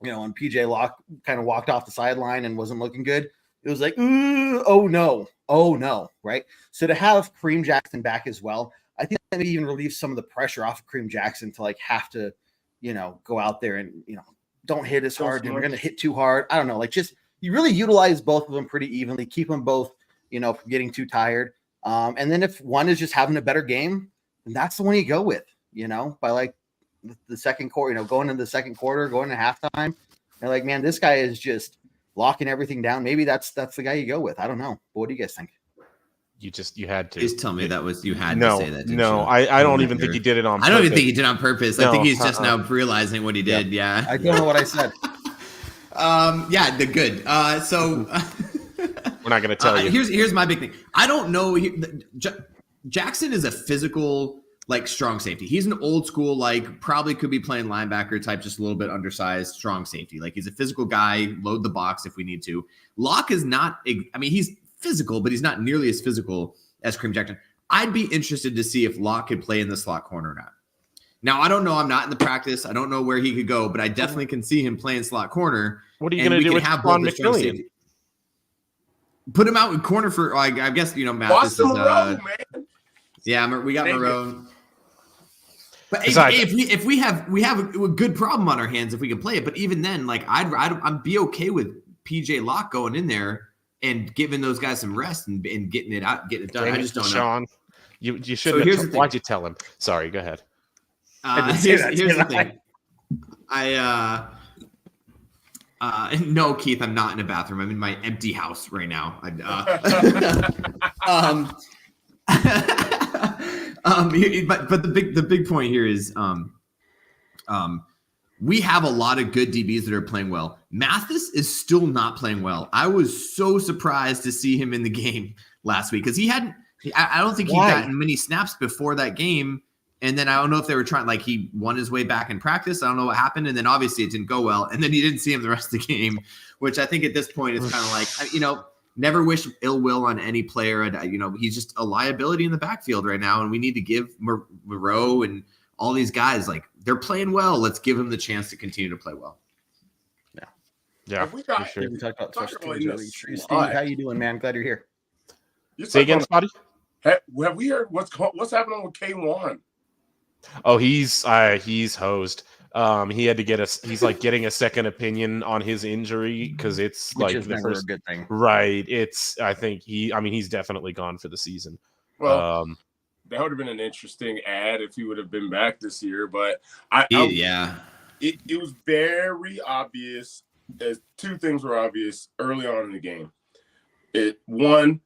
S1: when PJ Locke kind of walked off the sideline and wasn't looking good, it was like, oh no, right? So to have Kareem Jackson back as well, I think that maybe even relieves some of the pressure off of Kareem Jackson to like have to, go out there and, don't hit as hard. And we're going to hit too hard. I don't know. Like just, you really utilize both of them pretty evenly, keep them both, from getting too tired. And then if one is just having a better game, then that's the one you go with, by like the second quarter, going into the second quarter, going to halftime. And like, man, this guy is just locking everything down. Maybe that's the guy you go with. I don't know. But what do you guys think?
S3: You had to.
S5: Please tell me you had
S3: to
S5: say that.
S3: No, I don't even think he did it on purpose.
S5: I don't even think he did it on purpose. I think he's just now realizing what he did. Yeah.
S1: I don't know what I said.
S5: The good. So
S3: we're not going to tell you.
S5: Here's my big thing. I don't know. Jackson is a physical, like strong safety. He's an old school, like probably could be playing linebacker type, just a little bit undersized, strong safety. Like he's a physical guy, load the box if we need to. Locke is not, he's physical, but he's not nearly as physical as Kareem Jackson. I'd be interested to see if Locke could play in the slot corner or not. Now, I don't know. I'm not in the practice. I don't know where he could go, but I definitely can see him playing slot corner.
S3: What are you going to do with Ron McMillian?
S5: Put him out in corner for, I guess, Mathis is,
S4: man.
S5: Yeah, we got Marone. But if we have a good problem on our hands if we can play it. But even then, like I'd be okay with PJ Locke going in there and giving those guys some rest and getting it done. I just don't know.
S3: Sean, you shouldn't. So why'd you tell him? Sorry, go ahead.
S5: Here's the thing. No, Keith, I'm not in a bathroom. I'm in my empty house right now. But the big point here is we have a lot of good DBs that are playing well. Mathis is still not playing well. I was so surprised to see him in the game last week because I don't think he got many snaps before that game. And then I don't know if they were trying, like he won his way back in practice. I don't know what happened. And then obviously it didn't go well. And then you didn't see him the rest of the game, which I think at this point is kind of like, never wish ill will on any player. And, he's just a liability in the backfield right now. And we need to give Moreau and all these guys, like they're playing well. Let's give them the chance to continue to play well.
S3: Yeah.
S1: We talked about special teams earlier. Steve, how you doing, man? Glad you're here.
S3: Say again, Spotty.
S4: Have we heard what's happening with K1?
S3: Oh, he's hosed. He had to he's like getting a second opinion on his injury because it's
S1: which
S3: like
S1: is never a good thing.
S3: Right. I think he's definitely gone for the season.
S4: Well, that would have been an interesting ad if he would have been back this year, but it was very obvious. Two things were obvious early on in the game. One,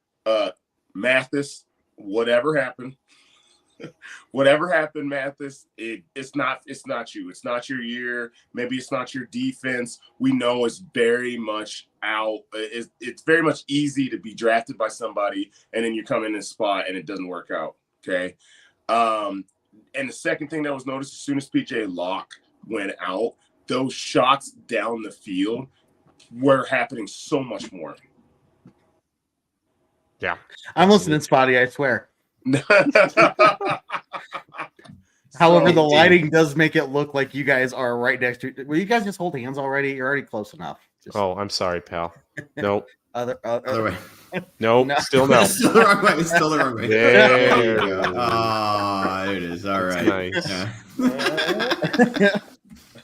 S4: Mathis, whatever happened, Mathis, it's not you. It's not your year. Maybe it's not your defense. We know it's very much out. It's very much easy to be drafted by somebody and then you come in this spot and it doesn't work out. Okay. And the second thing that was noticed as soon as PJ Locke went out, those shots down the field were happening so much more.
S3: Yeah.
S1: I'm listening, Spotty, I swear. However, the lighting does make it look like you guys are right next to. Will you guys just hold hands already? You're already close enough. Just
S3: Oh, I'm sorry, pal. Nope.
S5: Other way.
S3: Nope.
S1: No.
S3: Still no.
S5: Still the wrong way. Still the wrong way.
S3: There
S5: you
S3: you
S5: go.
S3: go.
S5: Oh, there it is. All right.
S3: Nice.
S5: Yeah.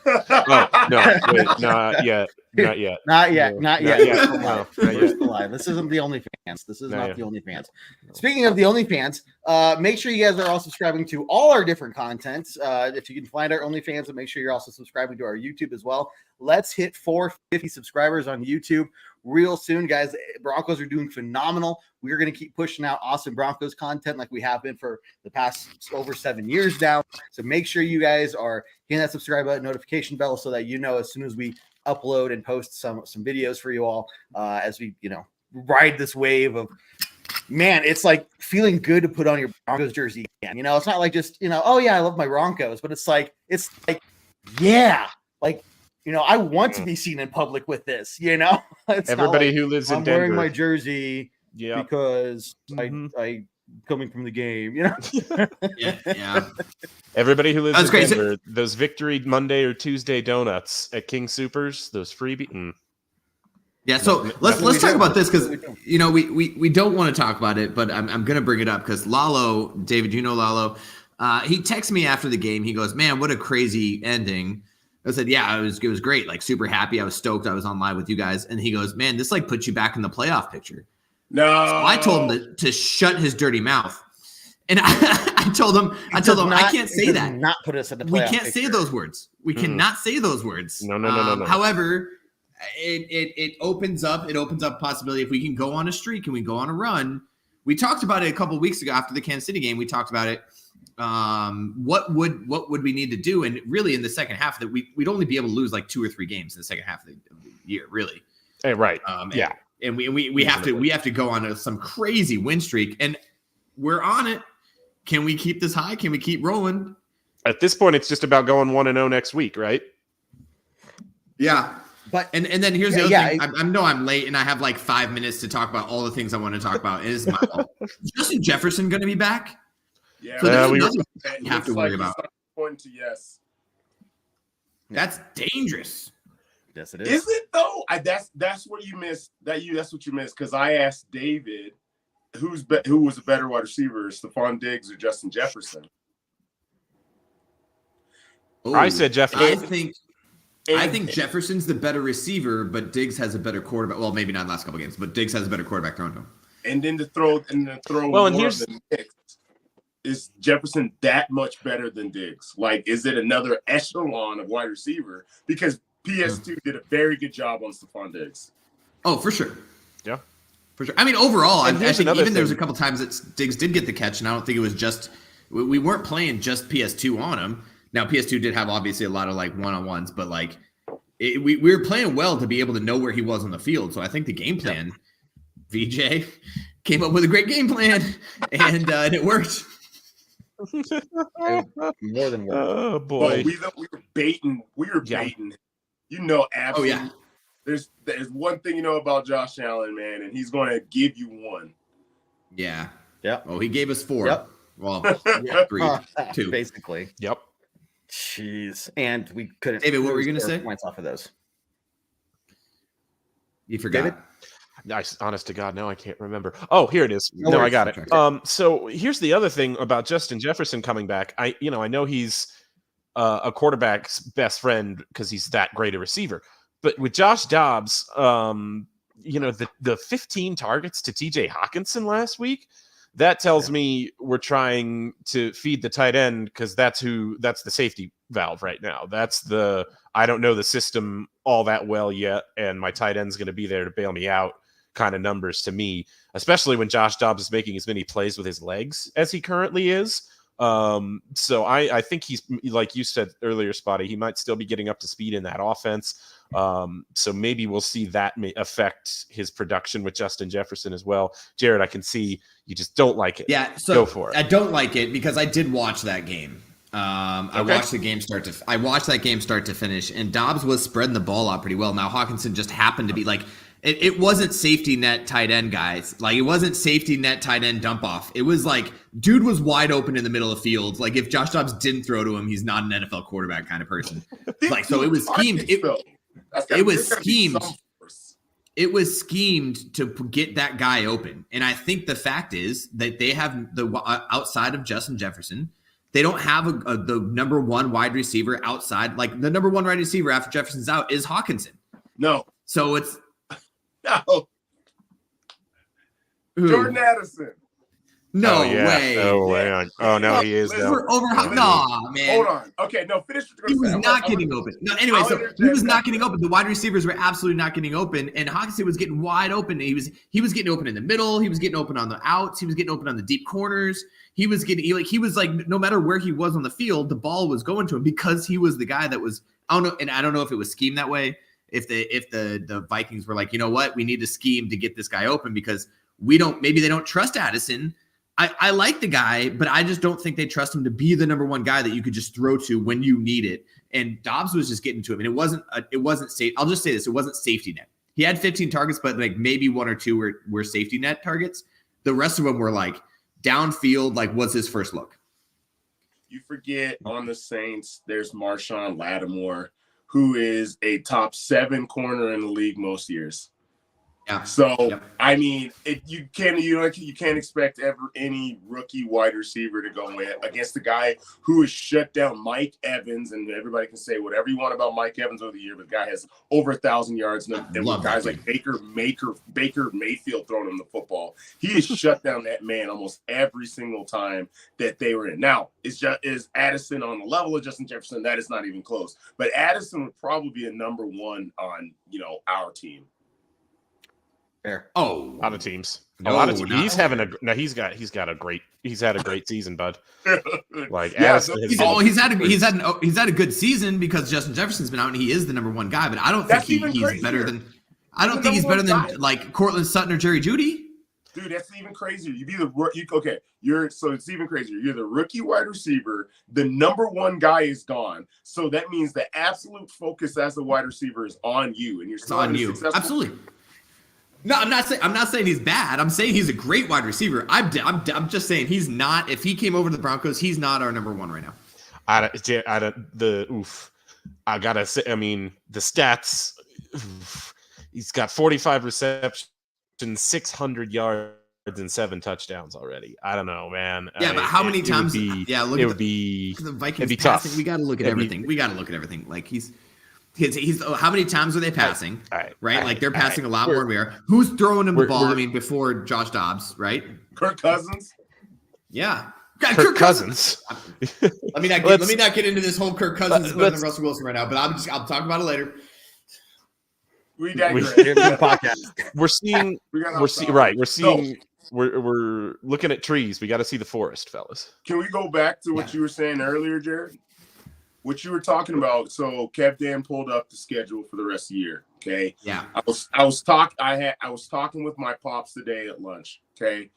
S3: Oh, no. Wait. Not yet. Not yet.
S1: Not yet.
S3: No,
S1: Not
S3: not
S1: yet.
S3: yet.
S1: We're
S3: No,
S1: alive.
S3: not
S1: We're
S3: yet.
S1: still alive. This isn't the OnlyFans. This is
S3: Not
S1: not
S3: yet.
S1: the OnlyFans. Speaking of the OnlyFans, make sure you guys are all subscribing to all our different content. If you can find our OnlyFans, but make sure you're also subscribing to our YouTube as well. Let's hit 450 subscribers on YouTube real soon, guys. Broncos are doing phenomenal. We're going to keep pushing out awesome Broncos content like we have been for the past over 7 years now. So make sure you guys are hitting that subscribe button, notification bell, so that you know as soon as we upload and post some videos for you all as we ride this wave of, man, it's like feeling good to put on your Broncos jersey again. It's not like just oh yeah, I love my Broncos, but it's like yeah, like I want to be seen in public with this. It's
S3: Everybody
S1: not like
S3: who lives in
S1: I'm
S3: Denver.
S1: wearing my jersey
S3: Yeah.
S1: because
S3: Mhm.
S1: I coming from the game.
S5: Yeah.
S3: Everybody who lives
S5: That's
S3: in
S5: great.
S3: Denver, those Victory Monday or Tuesday donuts at King Soopers, those freebie.
S5: Yeah, so
S3: No,
S5: let's talk about this because
S1: We do.
S5: we don't want to talk about it, but I'm gonna bring it up because Lalo, David, Lalo, he texted me after the game. He goes, "Man, what a crazy ending." I said, "Yeah, it was great. Like super happy. I was stoked. I was on live with you guys." And he goes, "Man, this like puts you back in the playoff picture."
S4: No.
S5: So I told him to shut his dirty mouth, and I told him I can't say that.
S1: Not put us in the
S5: We
S1: playoff
S5: can't say
S1: picture.
S5: those words. We cannot say those words.
S3: No.
S5: However, it opens up possibility if we can go on a streak and we go on a run. We talked about it a couple of weeks ago after the Kansas City game. We talked about it. What would we need to do? And really, in the second half, that we'd only be able to lose like 2 or 3 games in the second half of the year. Really.
S3: Hey, right. Yeah.
S5: And we have to go on some crazy win streak, and we're on it. Can we keep this high? Can we keep rolling?
S3: At this point, it's just about going 1-0 next week, right?
S5: Yeah.
S1: But
S5: And then here's the other
S1: Yeah,
S5: thing. I know I'm late, and I have like 5 minutes to talk about all the things I want to talk about. It is my fault. Is Justin Jefferson going to be back?
S4: Yeah.
S5: So there's
S3: we-
S5: another
S4: It
S5: thing you have to
S4: looks
S5: worry
S4: like
S5: about.
S4: he's pointing to yes.
S5: That's dangerous.
S1: yes, it
S4: Is it though? That's what you missed. That's what you missed. Because I asked David, who was a better wide receiver, Stephon Diggs or Justin Jefferson?
S3: I said Jefferson.
S5: I think Jefferson's the better receiver, but Diggs has a better quarterback. Well, maybe not in the last couple games, but Diggs has a better quarterback throwing to him.
S4: And then to throw
S3: Well, and
S4: more
S3: here's-
S4: than Diggs. Is Jefferson that much better than Diggs? Like, is it another echelon of wide receiver? Because PS2 did a very good job on Stephon Diggs.
S5: Oh, for sure.
S3: Yeah.
S5: For sure. I mean, overall, I
S3: And here's
S5: think
S3: another
S5: even there was a
S3: thing.
S5: couple times that Diggs did get the catch, and I don't think it was just we weren't playing just PS2 on him. Now, PS2 did have obviously a lot of like one-on-ones, but like we were playing well to be able to know where he was on the field. So I think the game plan, VJ came up with a great game plan, and it worked.
S1: more than one.
S3: Oh,
S4: Boy,
S3: boy.
S4: we were baiting. We were
S3: Yeah.
S4: baiting. Absolutely.
S5: Oh, yeah.
S4: There's one thing about Josh Allen, man, and he's going to give you one.
S5: Yeah.
S1: Yep.
S5: Oh, he gave us 4.
S1: Yep.
S5: Well,
S1: Yeah.
S5: 3, 2.
S1: Basically.
S3: Yep.
S1: Jeez. And we couldn't.
S5: David, what were you gonna
S1: score
S5: say?
S1: Points off of those.
S5: You forgot.
S1: David?
S3: Nice. Honest to God, now I can't remember. Oh, here it is.
S1: No
S3: No, I
S1: worries.
S3: got it.
S5: Okay.
S3: So here's the other thing about Justin Jefferson coming back. I know he's a quarterback's best friend because he's that great a receiver. But with Josh Dobbs, the 15 targets to TJ Hawkinson last week, that tells me we're trying to feed the tight end because that's the safety valve right now. I don't know the system all that well yet, and my tight end's going to be there to bail me out kind of numbers to me, especially when Josh Dobbs is making as many plays with his legs as he currently is. So I think he's, like you said earlier, Spotty, he might still be getting up to speed in that offense. So maybe we'll see that may affect his production with Justin Jefferson as well. Jared, I can see you just don't like it.
S5: Yeah, so
S3: Go for it.
S5: I don't like it because I did watch that game. I watched that game start to finish, and Dobbs was spreading the ball out pretty well. Now Hawkinson just happened to be like it wasn't safety net tight end guys. Like, it wasn't safety net tight end dump off. It was like, dude was wide open in the middle of the field. Like, if Josh Dobbs didn't throw to him, he's not an NFL quarterback kind of person. Like, so it was schemed. It was schemed. It was schemed to get that guy open. And I think the fact is that they have outside of Justin Jefferson, they don't have the number one wide receiver outside. Like, the number one wide receiver after Jefferson's out is Hawkinson.
S4: No.
S5: So it's
S4: no. Jordan Addison.
S5: No
S3: way. No way. Oh, no, he is.
S5: No, man.
S4: Hold on. Okay, no, finish.
S5: He was not getting open. No, anyway, so he was not getting open. The wide receivers were absolutely not getting open, and Hawkinson was getting wide open. He was getting open in the middle. He was getting open on the outs. He was getting open on the deep corners. He was no matter where he was on the field, the ball was going to him because he was the guy that was. I don't know, and I don't know if it was schemed that way. If the Vikings were like, you know what, we need to scheme to get this guy open because maybe they don't trust Addison. I like the guy, but I just don't think they trust him to be the number one guy that you could just throw to when you need it. And Dobbs was just getting to him, and it wasn't safe. I'll just say this: it wasn't safety net. He had 15 targets, but like maybe one or two were safety net targets. The rest of them were like downfield. Like, what's his first look?
S4: You forget on the Saints, there's Marshawn Lattimore, who is a top 7 corner in the league most years.
S5: Yeah.
S4: So I mean, you can't expect any rookie wide receiver to go in against a guy who has shut down Mike Evans, and everybody can say whatever you want about Mike Evans over the year, but the guy has over 1,000 yards, and guys like Baker Mayfield throwing him the football. He has shut down that man almost every single time that they were in. Now, is Addison on the level of Justin Jefferson? That is not even close. But Addison would probably be a number one on our team.
S1: Fair.
S3: Oh, a lot of teams. A lot of teams. He's had a great season, bud. Like, Addison
S5: he's had a good season because Justin Jefferson's been out and he is the number one guy. But I don't think he's better than. I don't think he's better than like Cortland Sutton or Jerry Jeudy.
S4: Dude, that's even crazier. So it's even crazier. You're the rookie wide receiver. The number one guy is gone. So that means the absolute focus as a wide receiver is on you, and you're still
S5: on you. Absolutely. No, I'm not saying he's bad. I'm saying he's a great wide receiver. I'm just saying he's not. If he came over to the Broncos, he's not our number one right now.
S3: I gotta say, I mean, the stats. He's got 45 receptions, 600 yards, and 7 touchdowns already. I don't know, man.
S5: Yeah, but how many times? The Vikings.
S3: It'd be
S5: passing.
S3: tough.
S5: We got to look at everything. Like he's how many times are they passing? Right? Like, they're passing a lot more than we are. Who's throwing him the ball? I mean, before Josh Dobbs, right?
S4: Kirk Cousins.
S5: Yeah.
S3: Kirk Cousins.
S5: Let me not get into this whole Kirk Cousins and Russell Wilson right now, but I'll talk about it later.
S4: We digress.
S3: We're looking at trees. We got to see the forest, fellas.
S4: Can we go back to what you were saying earlier, Jared? What you were talking about. So Kev Dan pulled up the schedule for the rest of the year. Okay.
S5: Yeah.
S4: I was talking with my pops today at lunch. Okay.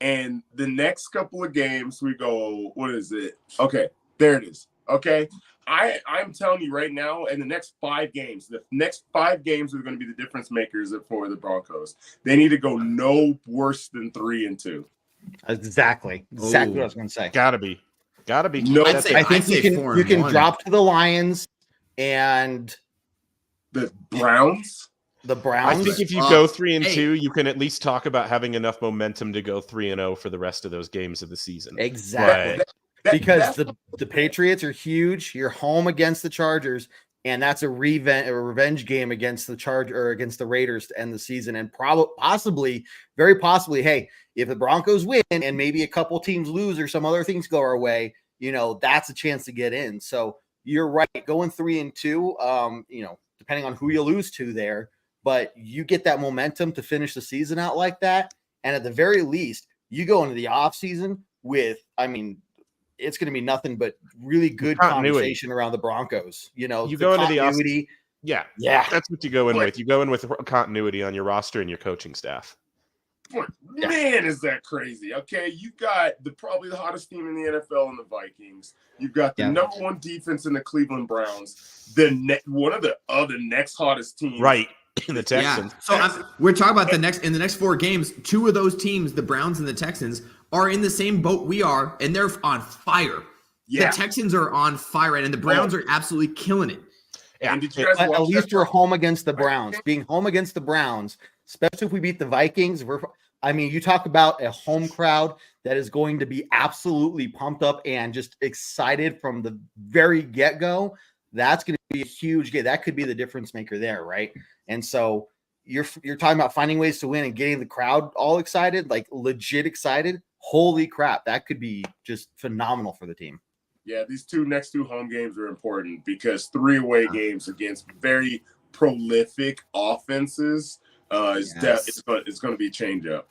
S4: And the next couple of games we go, what is it? Okay, there it is. Okay. I'm telling you right now, in the next 5 games are going to be the difference makers for the Broncos. They need to go no worse than 3-2.
S1: Exactly what I was going to say.
S3: Gotta be.
S1: No, I think you can drop to the Lions and
S4: the Browns.
S3: I think if you go 3-2, you can at least talk about having enough momentum to go 3-0 for the rest of those games of the season.
S1: Exactly. Because the Patriots are huge. You're home against the Chargers, and that's a revenge game against the Raiders to end the season. And very possibly, hey, if the Broncos win and maybe a couple teams lose or some other things go our way, that's a chance to get in. So you're right, going 3-2, depending on who you lose to there, but you get that momentum to finish the season out like that. And at the very least, you go into the offseason with, it's going to be nothing but really good conversation around the Broncos. You go into the offseason. Yeah.
S3: That's what you go in with. You go in with continuity on your roster and your coaching staff.
S4: Man, is that crazy? Okay, you got probably the hottest team in the NFL in the Vikings. You've got the number one defense in the Cleveland Browns. One of the other next hottest teams,
S3: right? the Texans.
S5: Yeah. So we're talking about the next 4 games. 2 of those teams, the Browns and the Texans, are in the same boat we are, and they're on fire.
S4: Yeah.
S5: The Texans are on fire, and the Browns are absolutely killing it.
S3: Yeah.
S4: And did you guys watch
S1: At least
S4: that?
S1: we're home against the Browns. Being home against the Browns, especially if we beat the Vikings, you talk about a home crowd that is going to be absolutely pumped up and just excited from the very get-go. That's going to be a huge game. That could be the difference maker there, right? And so you're talking about finding ways to win and getting the crowd all excited, like legit excited. Holy crap, that could be just phenomenal for the team.
S4: Yeah, these next two home games are important because 3 away games against very prolific offenses it's going to be a change up.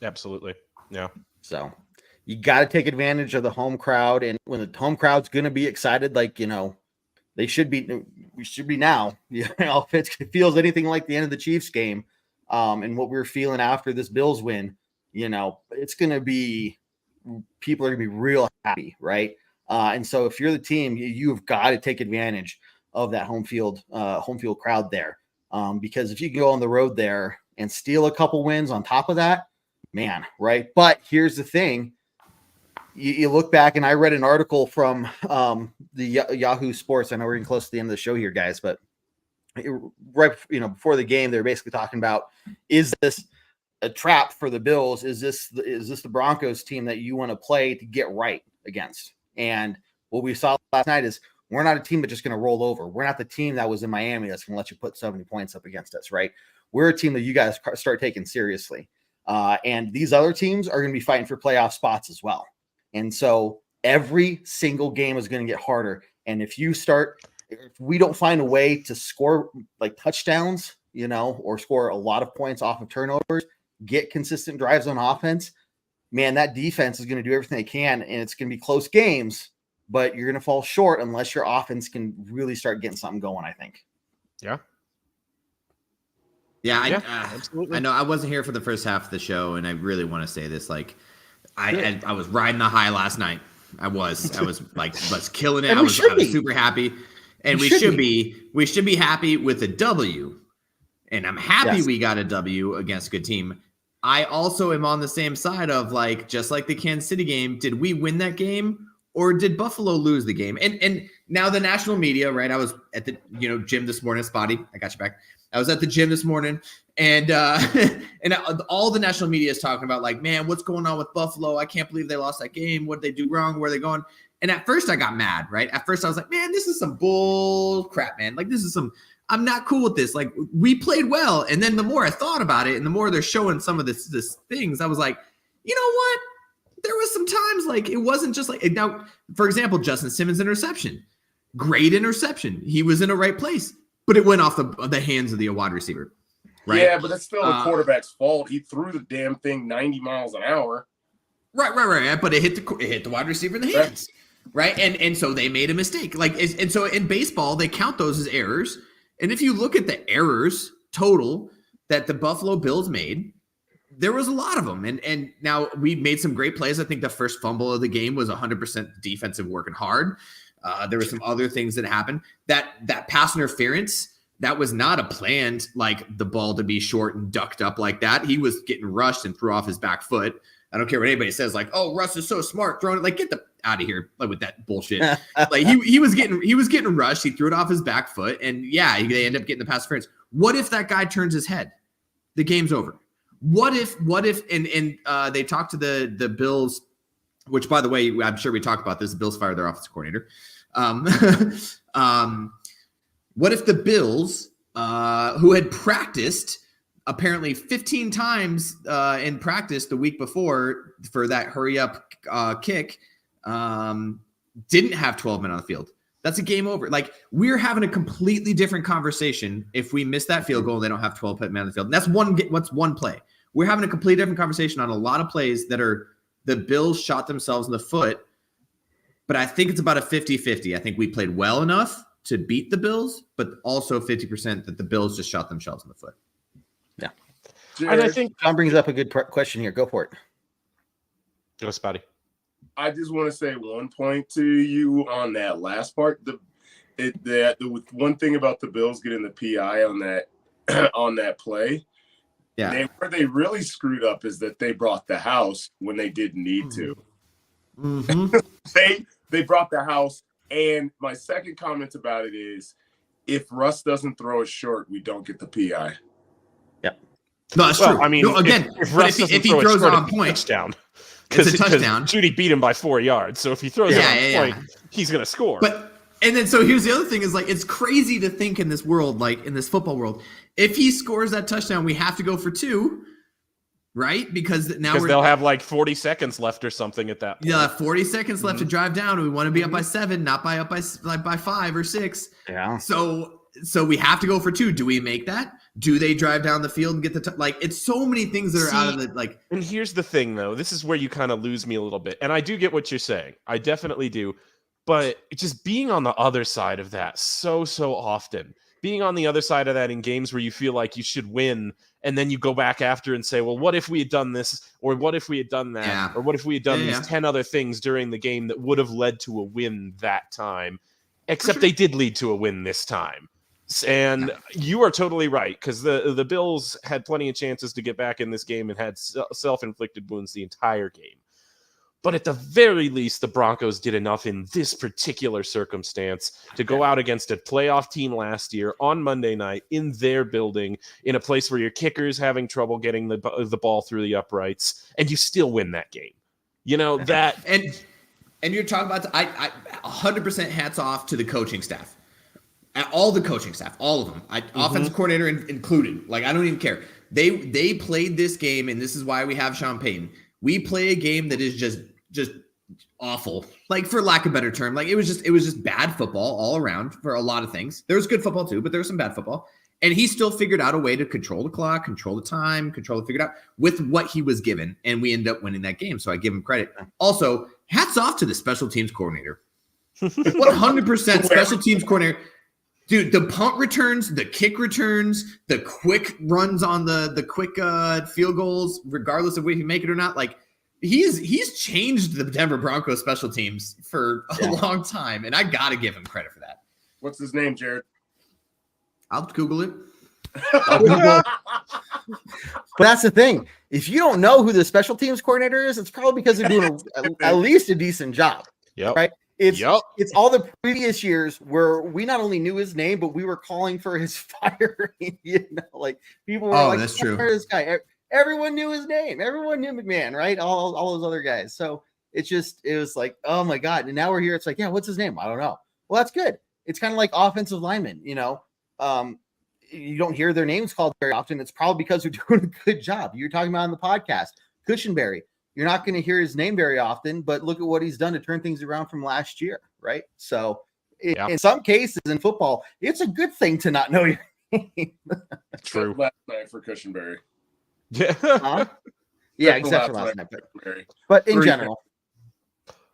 S3: Absolutely. Yeah.
S1: So you got to take advantage of the home crowd, and when the home crowd's going to be excited, like, they should be. We should be now. If it feels anything like the end of the Chiefs game, and what we were feeling after this Bills win, it's going to be. People are going to be real happy, right? And so if you're the team, you've got to take advantage of that home field crowd there, because if you can go on the road there and steal a couple wins on top of that, man, right? But here's the thing. You look back, and I read an article from the Yahoo Sports. I know we're getting close to the end of the show here, guys, but before the game, they're basically talking about, is this a trap for the Bills? Is this the Broncos team that you want to play to get right against? And what we saw last night is we're not a team that's just going to roll over. We're not the team that was in Miami that's going to let you put 70 points up against us, right? We're a team that you guys start taking seriously. And these other teams are going to be fighting for playoff spots as well. And so every single game is going to get harder. And if we don't find a way to score like touchdowns, or score a lot of points off of turnovers, get consistent drives on offense, man, that defense is going to do everything they can, and it's going to be close games, but you're going to fall short unless your offense can really start getting something going, I think.
S3: Yeah.
S5: Yeah,
S3: absolutely.
S5: I know I wasn't here for the first half of the show, and I really want to say this. Like, I was riding the high last night. I was killing it. I was super happy, and we should be happy with a W. And I'm happy we got a W against a good team. I also am on the same side of, like, just like the Kansas City game, did we win that game or did Buffalo lose the game? And now the national media, right? I was at the gym this morning, Spotty. I got you back. I was at the gym this morning, and and all the national media is talking about, like, man, what's going on with Buffalo? I can't believe they lost that game. What did they do wrong? Where are they going? And at first I got mad, right? At first I was like, man, this is some bull crap, man. Like, I'm not cool with this. Like, we played well. And then the more I thought about it and the more they're showing some of this things, I was like, you know what? There was some times, like, it wasn't just like, now, for example, Justin Simmons' interception, great interception. He was in the right place, but it went off the hands of the wide receiver. Right?
S4: Yeah, but that's still the quarterback's fault. He threw the damn thing 90 miles an hour.
S5: Right. But it hit the wide receiver in the hands. Right. And so they made a mistake. Like, and so in baseball, they count those as errors. And if you look at the errors total that the Buffalo Bills made, there was a lot of them. And now we made some great plays. I think the first fumble of the game was 100% defensive working hard. There were some other things that happened. That pass interference, that was not a planned, like, the ball to be short and ducked up like that. He was getting rushed and threw off his back foot. I don't care what anybody says, like, oh, Russ is so smart throwing it. Like, get out of here, like, with that bullshit. Like, he was getting rushed. He threw it off his back foot, and they end up getting the pass interference. What if that guy turns his head? The game's over. What if and they talked to the Bills, which, by the way, I'm sure we talked about this. The Bills fired their offensive coordinator. What if the Bills, who had practiced apparently 15 times in practice the week before for that hurry up kick, didn't have 12 men on the field? That's a game over. Like, we're having a completely different conversation if we miss that field goal and they don't have 12 men on the field. And that's one play. We're having a completely different conversation on a lot of plays that are the Bills shot themselves in the foot. But I think it's about a 50-50. I think we played well enough to beat the Bills, but also 50% that the Bills just shot themselves in the foot.
S1: Yeah.
S3: And I think
S1: John brings up a good question here. Go for it.
S3: Go, Spotty.
S4: I just want to say one point to you on that last part. The one thing about the Bills getting the PI on that on that play, where they really screwed up is that they brought the house when they didn't need to.
S5: Mm-hmm.
S4: They brought the house, and my second comment about it is, if Russ doesn't throw it short, we don't get the PI.
S5: No, that's true.
S3: I mean,
S5: no, again, if he throws on point,
S3: touchdown.
S5: It's a touchdown.
S3: Judy beat him by 4 yards, so if he throws it on point, he's gonna score.
S5: And then so here's the other thing is like it's crazy to think in this world, like in this football world, if he scores that touchdown, we have to go for 2, right? Because
S3: they'll have like 40 seconds left or something at that point.
S5: Yeah, 40 seconds left to drive down, and we want to be up by 7, not by up by 5 or 6.
S1: Yeah.
S5: So we have to go for 2. Do we make that? Do they drive down the field and get the like? It's so many things that are out of the like.
S3: And here's the thing, though. This is where you kind of lose me a little bit, and I do get what you're saying. I definitely do, but just being on the other side of that so often, being on the other side of that in games where you feel like you should win, and then you go back after and say, well, what if we had done this, or what if we had done that, or what if we had done these 10 other things during the game that would have led to a win that time, except they did lead to a win this time. And you are totally right, because the Bills had plenty of chances to get back in this game and had self-inflicted wounds the entire game. But at the very least, the Broncos did enough in this particular circumstance to go out against a playoff team last year on Monday night in their building, in a place where your kicker's having trouble getting the ball through the uprights, and you still win that game. You know, that...
S5: And you're talking about... I 100% hats off to the coaching staff. All the coaching staff, all of them, offensive coordinator included. Like, I don't even care. They played this game, and this is why we have Sean Payton. We play a game that is just awful, like, for lack of a better term. Like, it was just bad football all around for a lot of things. There was good football too, but there was some bad football. And he still figured out a way to control the clock, control the time, figured out with what he was given, and we ended up winning that game. So I give him credit. Also, hats off to the special teams coordinator. 100% special teams coordinator. Dude, the punt returns, the kick returns, the quick runs on the quick field goals, regardless of whether you make it or not. Like, he's changed the Denver Broncos special teams for a long time, and I got to give him credit for that.
S4: What's his name, Jared?
S5: I'll Google it.
S1: But that's the thing. If you don't know who the special teams coordinator is, it's probably because they're doing at least a decent job.
S3: Yep.
S1: Right? It's all the previous years where we not only knew his name, but we were calling for his firing. You know, like people were like,
S5: that's true.
S1: This guy. Everyone knew his name. Everyone knew McMahon, right? All those other guys. So it was like, oh my God. And now we're here. It's like, yeah, what's his name? I don't know. Well, that's good. It's kind of like offensive linemen, you know. You don't hear their names called very often. It's probably because they're doing a good job. You're talking about on the podcast, Cushenberry. You're not going to hear his name very often, but look at what he's done to turn things around from last year, right? So in some cases in football, it's a good thing to not know your name.
S3: True.
S4: Last night for Cushenberry.
S3: Yeah.
S1: Yeah, except for last night. But in general.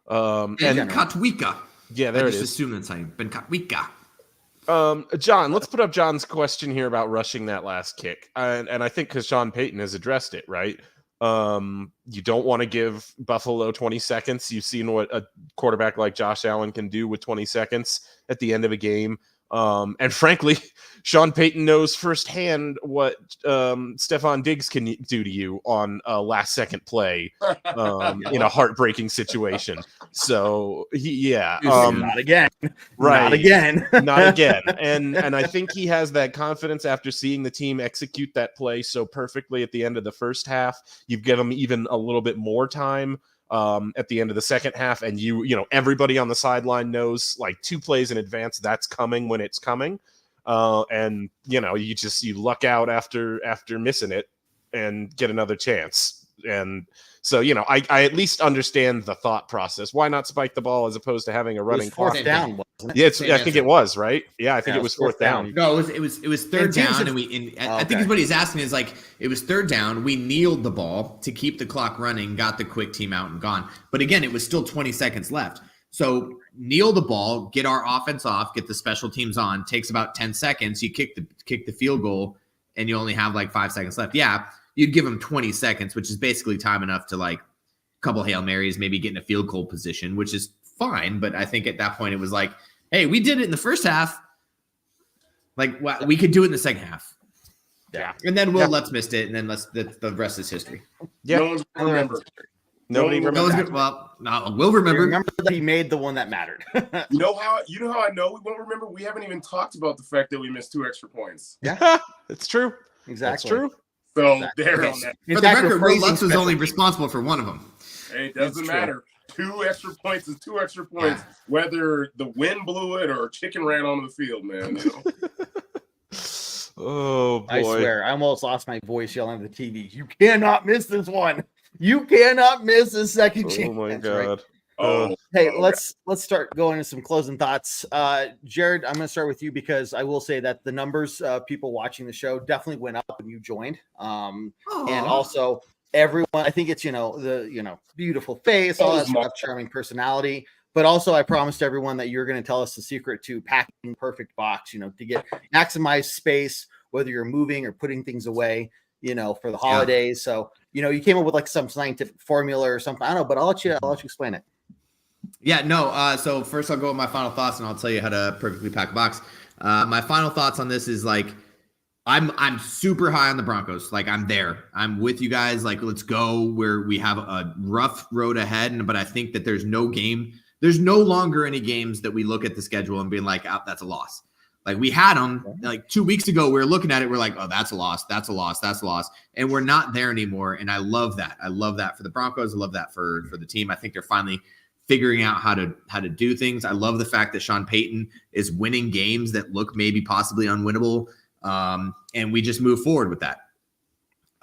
S5: And Katwika.
S3: Yeah, there it is.
S5: I just assume that's how you Ben Katwika.
S3: John, let's put up John's question here about rushing that last kick. And I think because Sean Payton has addressed it, right? You don't want to give Buffalo 20 seconds. You've seen what a quarterback like Josh Allen can do with 20 seconds at the end of a game. And frankly, Sean Payton knows firsthand what Stephon Diggs can do to you on a last-second play in a heartbreaking situation. So,
S1: not again.
S3: Right.
S1: Not again.
S3: Not again. And I think he has that confidence after seeing the team execute that play so perfectly at the end of the first half. You've given him even a little bit more time at the end of the second half, and you know everybody on the sideline knows like 2 plays in advance that's coming when it's coming, and you know you luck out after missing it and get another chance. And so you know I at least understand the thought process. Why not spike the ball as opposed to having a running clock?
S1: Fourth down, wasn't it?
S3: Yeah, I think it was right. Yeah, I think it was fourth down.
S5: No, it was third down, and I think what he's asking is like it was third down. We kneeled the ball to keep the clock running, got the quick team out and gone. But again, it was still 20 seconds left. So kneel the ball, get our offense off, get the special teams on. Takes about 10 seconds. You kick the field goal, and you only have like 5 seconds left. Yeah, you'd give them 20 seconds, which is basically time enough to like a couple Hail Marys, maybe get in a field goal position, which is fine. But I think at that point it was like hey, we did it in the first half. Like, we could do it in the second half.
S3: Yeah.
S5: And then Lutz missed it, and then the rest is history.
S3: Yeah.
S4: No one's gonna remember.
S3: Nobody remembers.
S5: We'll remember.
S1: Remember that he made the one that mattered.
S4: You know how I know we won't remember? We haven't even talked about the fact that we missed 2 extra points.
S1: Yeah,
S3: it's true.
S1: exactly.
S3: It's true.
S4: So
S1: Exactly.
S4: there on that.
S5: For the record, Will Lutz was only responsible for one of them.
S4: Hey, it doesn't matter. 2 extra points is 2 extra points, whether the wind blew it or a chicken ran onto the field, man. You know?
S3: Oh boy!
S1: I swear, I almost lost my voice yelling at the TV. You cannot miss this one. You cannot miss this second chance.
S3: Oh my
S1: That's right.
S3: god!
S1: Hey, let's start going into some closing thoughts. Jared, I'm going to start with you because I will say that the numbers of people watching the show definitely went up when you joined. And also everyone, I think it's the beautiful face, all that stuff, charming personality. But also, I promised everyone that you're going to tell us the secret to packing perfect box. To get maximize space, whether you're moving or putting things away. For the holidays. So you came up with like some scientific formula or something. I don't know, but I'll let you explain it.
S5: Yeah, no. So first I'll go with my final thoughts and I'll tell you how to perfectly pack a box. My final thoughts on this is like, I'm super high on the Broncos. Like I'm there. I'm with you guys. Like, let's go where we have a rough road ahead. But I think that there's no longer any games that we look at the schedule and being like, that's a loss. Like we had them like 2 weeks ago. We were looking at it. We're like, oh, that's a loss. That's a loss. That's a loss. And we're not there anymore. And I love that. I love that for the Broncos. I love that for the team. I think they're finally figuring out how to do things. I love the fact that Sean Payton is winning games that look maybe possibly unwinnable. And we just move forward with that.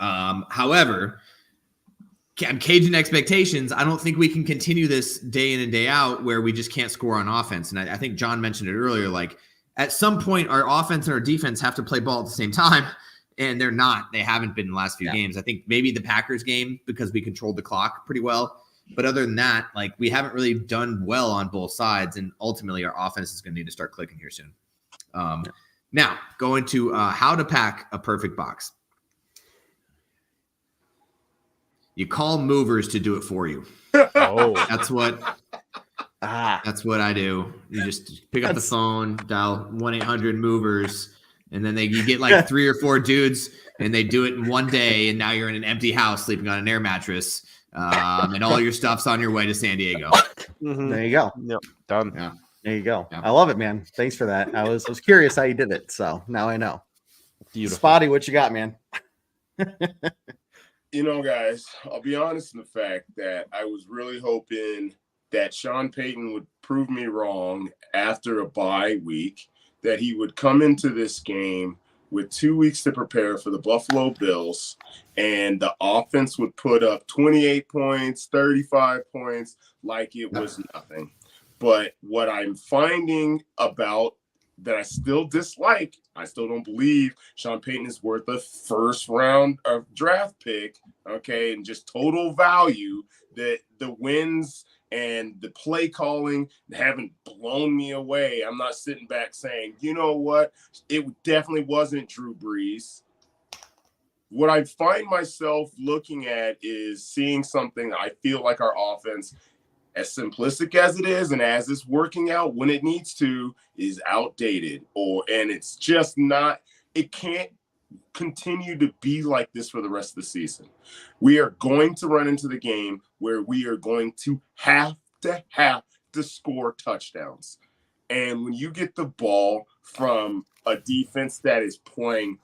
S5: However, I'm caging expectations. I don't think we can continue this day in and day out where we just can't score on offense. And I think John mentioned it earlier, like, at some point, our offense and our defense have to play ball at the same time, and they're not. They haven't been in the last few games. I think maybe the Packers game because we controlled the clock pretty well. But other than that, like we haven't really done well on both sides, and ultimately our offense is going to need to start clicking here soon. Now, going to how to pack a perfect box. You call movers to do it for you.
S3: Oh,
S5: That's what I do. You just pick up the phone, dial 1-800-MOVERS, and then you get like 3 or 4 dudes, and they do it in one day, and now you're in an empty house sleeping on an air mattress, and all your stuff's on your way to San Diego.
S3: mm-hmm.
S1: There you go.
S3: Yep, done.
S5: Yeah.
S1: There you go.
S5: Yeah.
S1: I love it, man. Thanks for that. I was curious how you did it, so now I know.
S3: Beautiful.
S1: Spotty, what you got, man?
S4: Guys, I'll be honest in the fact that I was really hoping that Sean Payton would prove me wrong after a bye week, that he would come into this game with 2 weeks to prepare for the Buffalo Bills, and the offense would put up 28 points, 35 points, like it was nothing. But what I'm finding about that I still dislike, I still don't believe Sean Payton is worth a first round of draft pick, okay, and just total value, that the wins and the play calling haven't blown me away. I'm not sitting back saying, you know what, it definitely wasn't Drew Brees. What I find myself looking at is seeing something I feel like our offense, as simplistic as it is and as it's working out when it needs to, is outdated, and it's just not, it can't continue to be like this for the rest of the season. We are going to run into the game where we are going to have to score touchdowns. And when you get the ball from a defense that is playing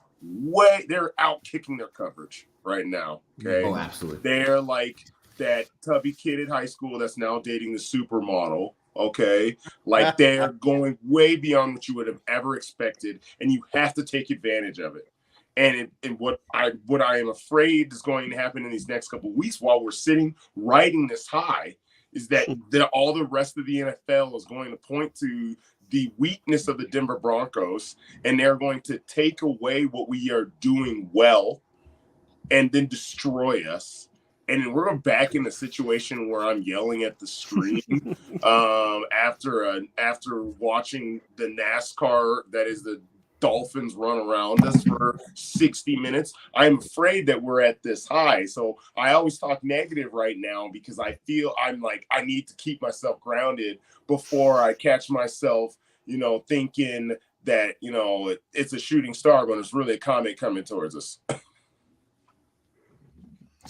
S4: they're out kicking their coverage right now. Okay.
S5: Oh, absolutely.
S4: They're like that tubby kid at high school that's now dating the supermodel. Okay. Like they're going way beyond what you would have ever expected, and you have to take advantage of it. And what I am afraid is going to happen in these next couple of weeks while we're sitting riding this high is that all the rest of the NFL is going to point to the weakness of the Denver Broncos, and they're going to take away what we are doing well and then destroy us. And then we're back in a situation where I'm yelling at the screen after watching the NASCAR, that is the Dolphins, run around us for 60 minutes. I'm afraid that we're at this high. So I always talk negative right now because I feel I'm like I need to keep myself grounded before I catch myself thinking that, it's a shooting star when it's really a comet coming towards us.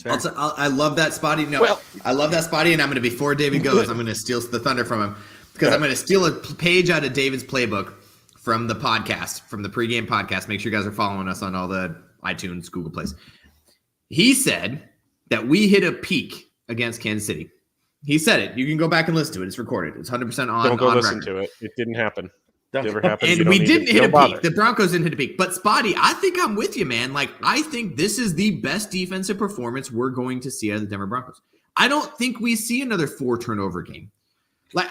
S5: I love that, Spotty. No, I love that, Spotty, and I'm going to, before David goes, I'm going to steal the thunder from him because I'm going to steal a page out of David's playbook from the podcast, from the pregame podcast. Make sure you guys are following us on all the iTunes, Google Plays. He said that we hit a peak against Kansas City. He said it. You can go back and listen to it. It's recorded. It's 100% on.
S3: Don't go
S5: on
S3: listen
S5: record.
S3: to it. It didn't happen. Never happened.
S5: And we didn't hit a peak. The Broncos didn't hit a peak. But Spotty, I think I'm with you, man. Like, I think this is the best defensive performance we're going to see out of the Denver Broncos. I don't think we see another 4 turnover game. Like,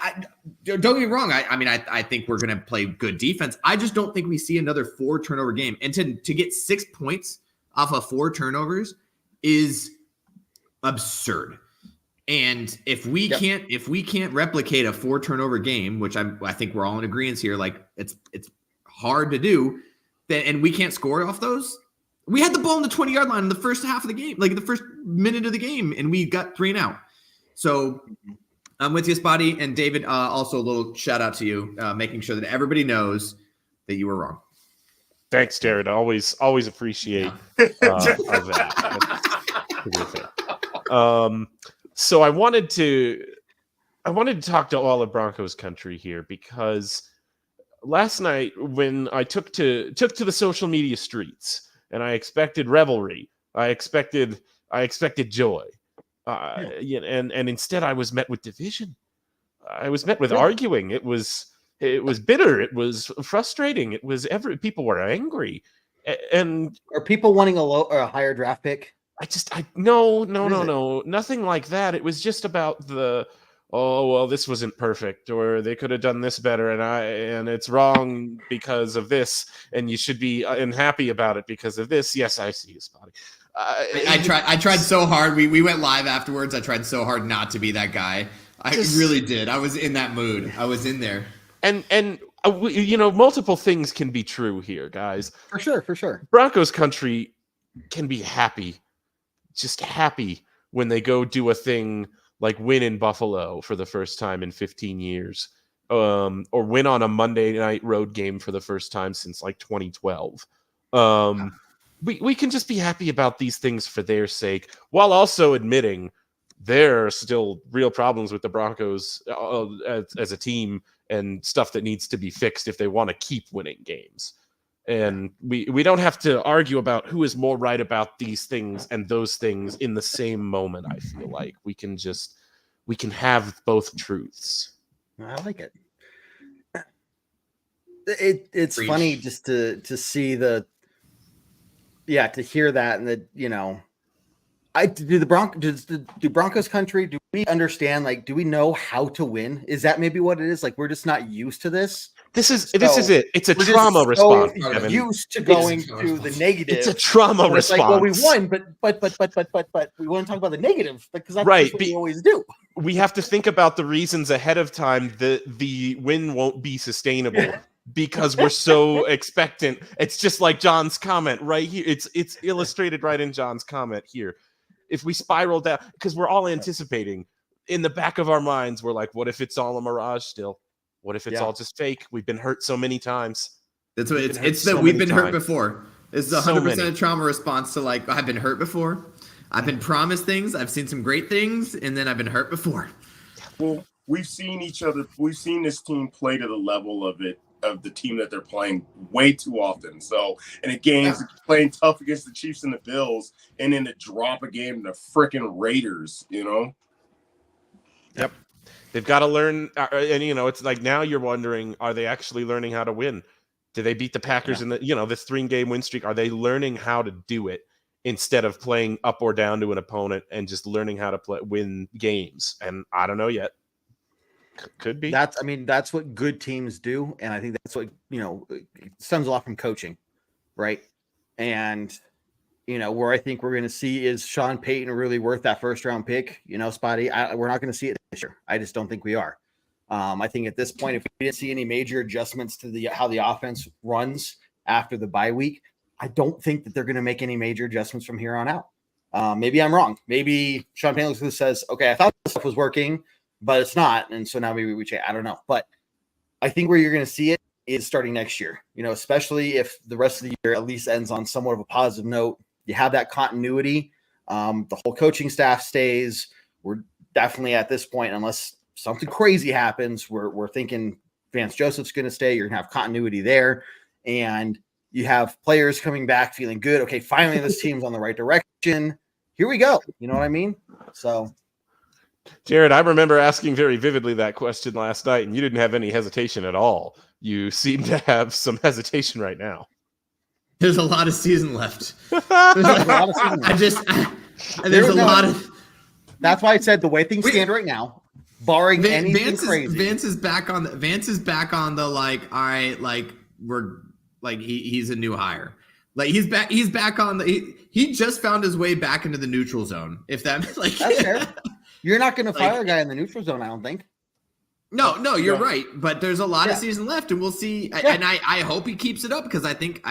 S5: don't get me wrong. I think we're going to play good defense. I just don't think we see another 4 turnover game. And to get 6 points off of 4 turnovers is absurd. And if we can't replicate a 4 turnover game, which I think we're all in agreement here, like it's hard to do, and we can't score off those. We had the ball in the 20-yard line in the first half of the game, like the first minute of the game, and we got 3 and out. So I'm with you, Spotty, and David. Also, a little shout out to you, making sure that everybody knows that you were wrong.
S3: Thanks, Jared. Always appreciate that. So I wanted to talk to all of Broncos country here because last night when I took to the social media streets and I expected revelry, I expected joy, and instead I was met with division. I was met with arguing. It was bitter. It was frustrating. It was people were angry, and
S1: are people wanting a low or a higher draft pick?
S3: No, nothing like that. It was just about this wasn't perfect, or they could have done this better, and it's wrong because of this, and you should be unhappy about it because of this. Yes, I see you, Spotty.
S5: I tried so hard. We went live afterwards. I tried so hard not to be that guy. I really did. I was in that mood. I was in there.
S3: And multiple things can be true here, guys.
S1: For sure.
S3: Broncos country can be happy. Just happy when they go do a thing like win in Buffalo for the first time in 15 years, or win on a Monday night road game for the first time since like 2012. We can just be happy about these things for their sake, while also admitting there are still real problems with the Broncos as a team and stuff that needs to be fixed if they want to keep winning games. And we don't have to argue about who is more right about these things and those things in the same moment. I feel like we can have both truths.
S1: I like it. It's
S5: Preach.
S1: Funny just to see to hear that, and that, do Broncos country, do we understand, like, do we know how to win? Is that maybe what it is? Like, we're just not used to this.
S3: This is it. It's a trauma response. Kevin.
S1: Used to going to the negative.
S3: It's a trauma response.
S1: Like, well, we won, but we want to talk about the negative because that's
S3: right.
S1: what we always do.
S3: We have to think about the reasons ahead of time that the win won't be sustainable because we're so expectant. It's just like John's comment right here. It's illustrated right in John's comment here. If we spiral down, because we're all anticipating in the back of our minds, we're like, what if it's all a mirage still? What if it's all just fake? We've been hurt so many times.
S5: That's what it's that we've been hurt before. It's 100% trauma response to, like, I've been hurt before. I've been promised things. I've seen some great things, and then I've been hurt before.
S4: Well, we've seen each other. We've seen this team play to the level of the team that they're playing way too often. So in a game, playing tough against the Chiefs and the Bills, and then to drop a game to frickin' Raiders,
S3: Yep. They've got to learn, and it's like now you're wondering, are they actually learning how to win? Do they beat the Packers in the, this 3-game win streak? Are they learning how to do it instead of playing up or down to an opponent and just learning how to win games? And I don't know yet. Could be.
S1: That's what good teams do, and I think that's what it stems a lot from coaching, right? And where I think we're going to see is Sean Payton really worth that first-round pick. Spotty, we're not going to see it this year. I just don't think we are. I think at this point, if we didn't see any major adjustments to how the offense runs after the bye week, I don't think that they're going to make any major adjustments from here on out. Maybe I'm wrong. Maybe Sean Payton looks and says, okay, I thought this stuff was working, but it's not. And so now maybe we change. I don't know. But I think where you're going to see it is starting next year, especially if the rest of the year at least ends on somewhat of a positive note. You have that continuity. The whole coaching staff stays. We're definitely at this point, unless something crazy happens, we're thinking Vance Joseph's going to stay. You're going to have continuity there. And you have players coming back feeling good. Okay, finally this team's on the right direction. Here we go. You know what I mean? So,
S3: Jared, I remember asking very vividly that question last night, and you didn't have any hesitation at all. You seem to have some hesitation right now.
S5: There's a lot of season left.
S1: there's a lot of season left.
S5: There's a lot of.
S1: That's why I said the way things stand right now, barring anything crazy.
S5: Vance is back on the like. All right, like we're like he's a new hire. Like he's back on the. He just found his way back into the neutral zone. If that like
S1: that's fair. You're not going to fire a guy in the neutral zone, I don't think.
S5: No, you're right. But there's a lot of season left, and we'll see. Yeah. And I hope he keeps it up because I think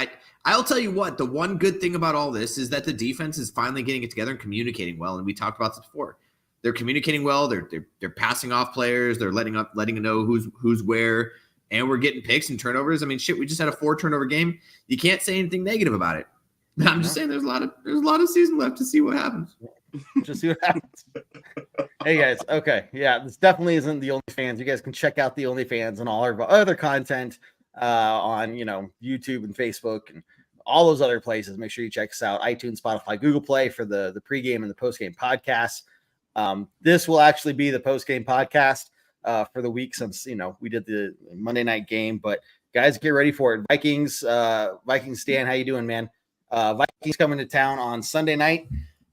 S5: I'll tell you what, the one good thing about all this is that the defense is finally getting it together and communicating well. And we talked about this before. They're communicating well. They're passing off players. They're letting them know who's where. And we're getting picks and turnovers. I mean, shit, we just had a 4-turnover game. You can't say anything negative about it. But I'm just saying there's a lot of season left to see what happens.
S1: Just see what happens. Hey guys, okay, yeah, this definitely isn't the OnlyFans. You guys can check out the OnlyFans and all our other content on YouTube and Facebook and all those other places. Make sure you check us out: iTunes, Spotify, Google Play for the pregame and the postgame podcast. This will actually be the postgame podcast for the week since we did the Monday night game. But guys, get ready for it. Vikings, Stan, how you doing, man? Vikings coming to town on Sunday night.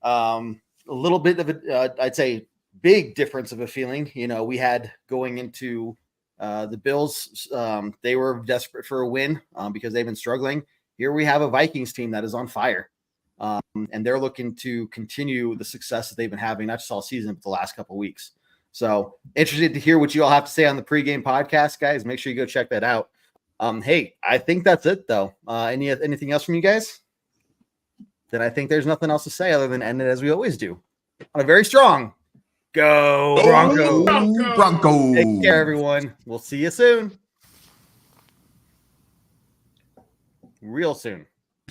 S1: A little bit of I'd say big difference of a feeling. We had going into the Bills. They were desperate for a win because they've been struggling. Here we have a Vikings team that is on fire. And they're looking to continue the success that they've been having, not just all season, but the last couple of weeks. So interested to hear what you all have to say on the pregame podcast, guys. Make sure you go check that out. Hey, I think that's it though. Anything else from you guys? Then I think there's nothing else to say other than end it as we always do on a very strong Go Bronco.
S5: Bronco.
S1: Take care, everyone. We'll see you soon. Real soon.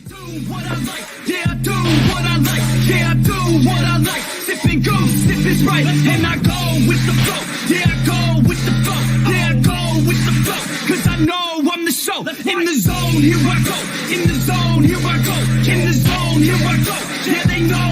S6: Do what I like, yeah, do what I like, yeah, do what I like. Sipping goose, sip is right, and I go with the flow, yeah, I go with the flow, yeah, I go with the flow, cause I know I'm the show. In the zone, here I go, in the zone, here I go, in the zone, here I go, yeah, they know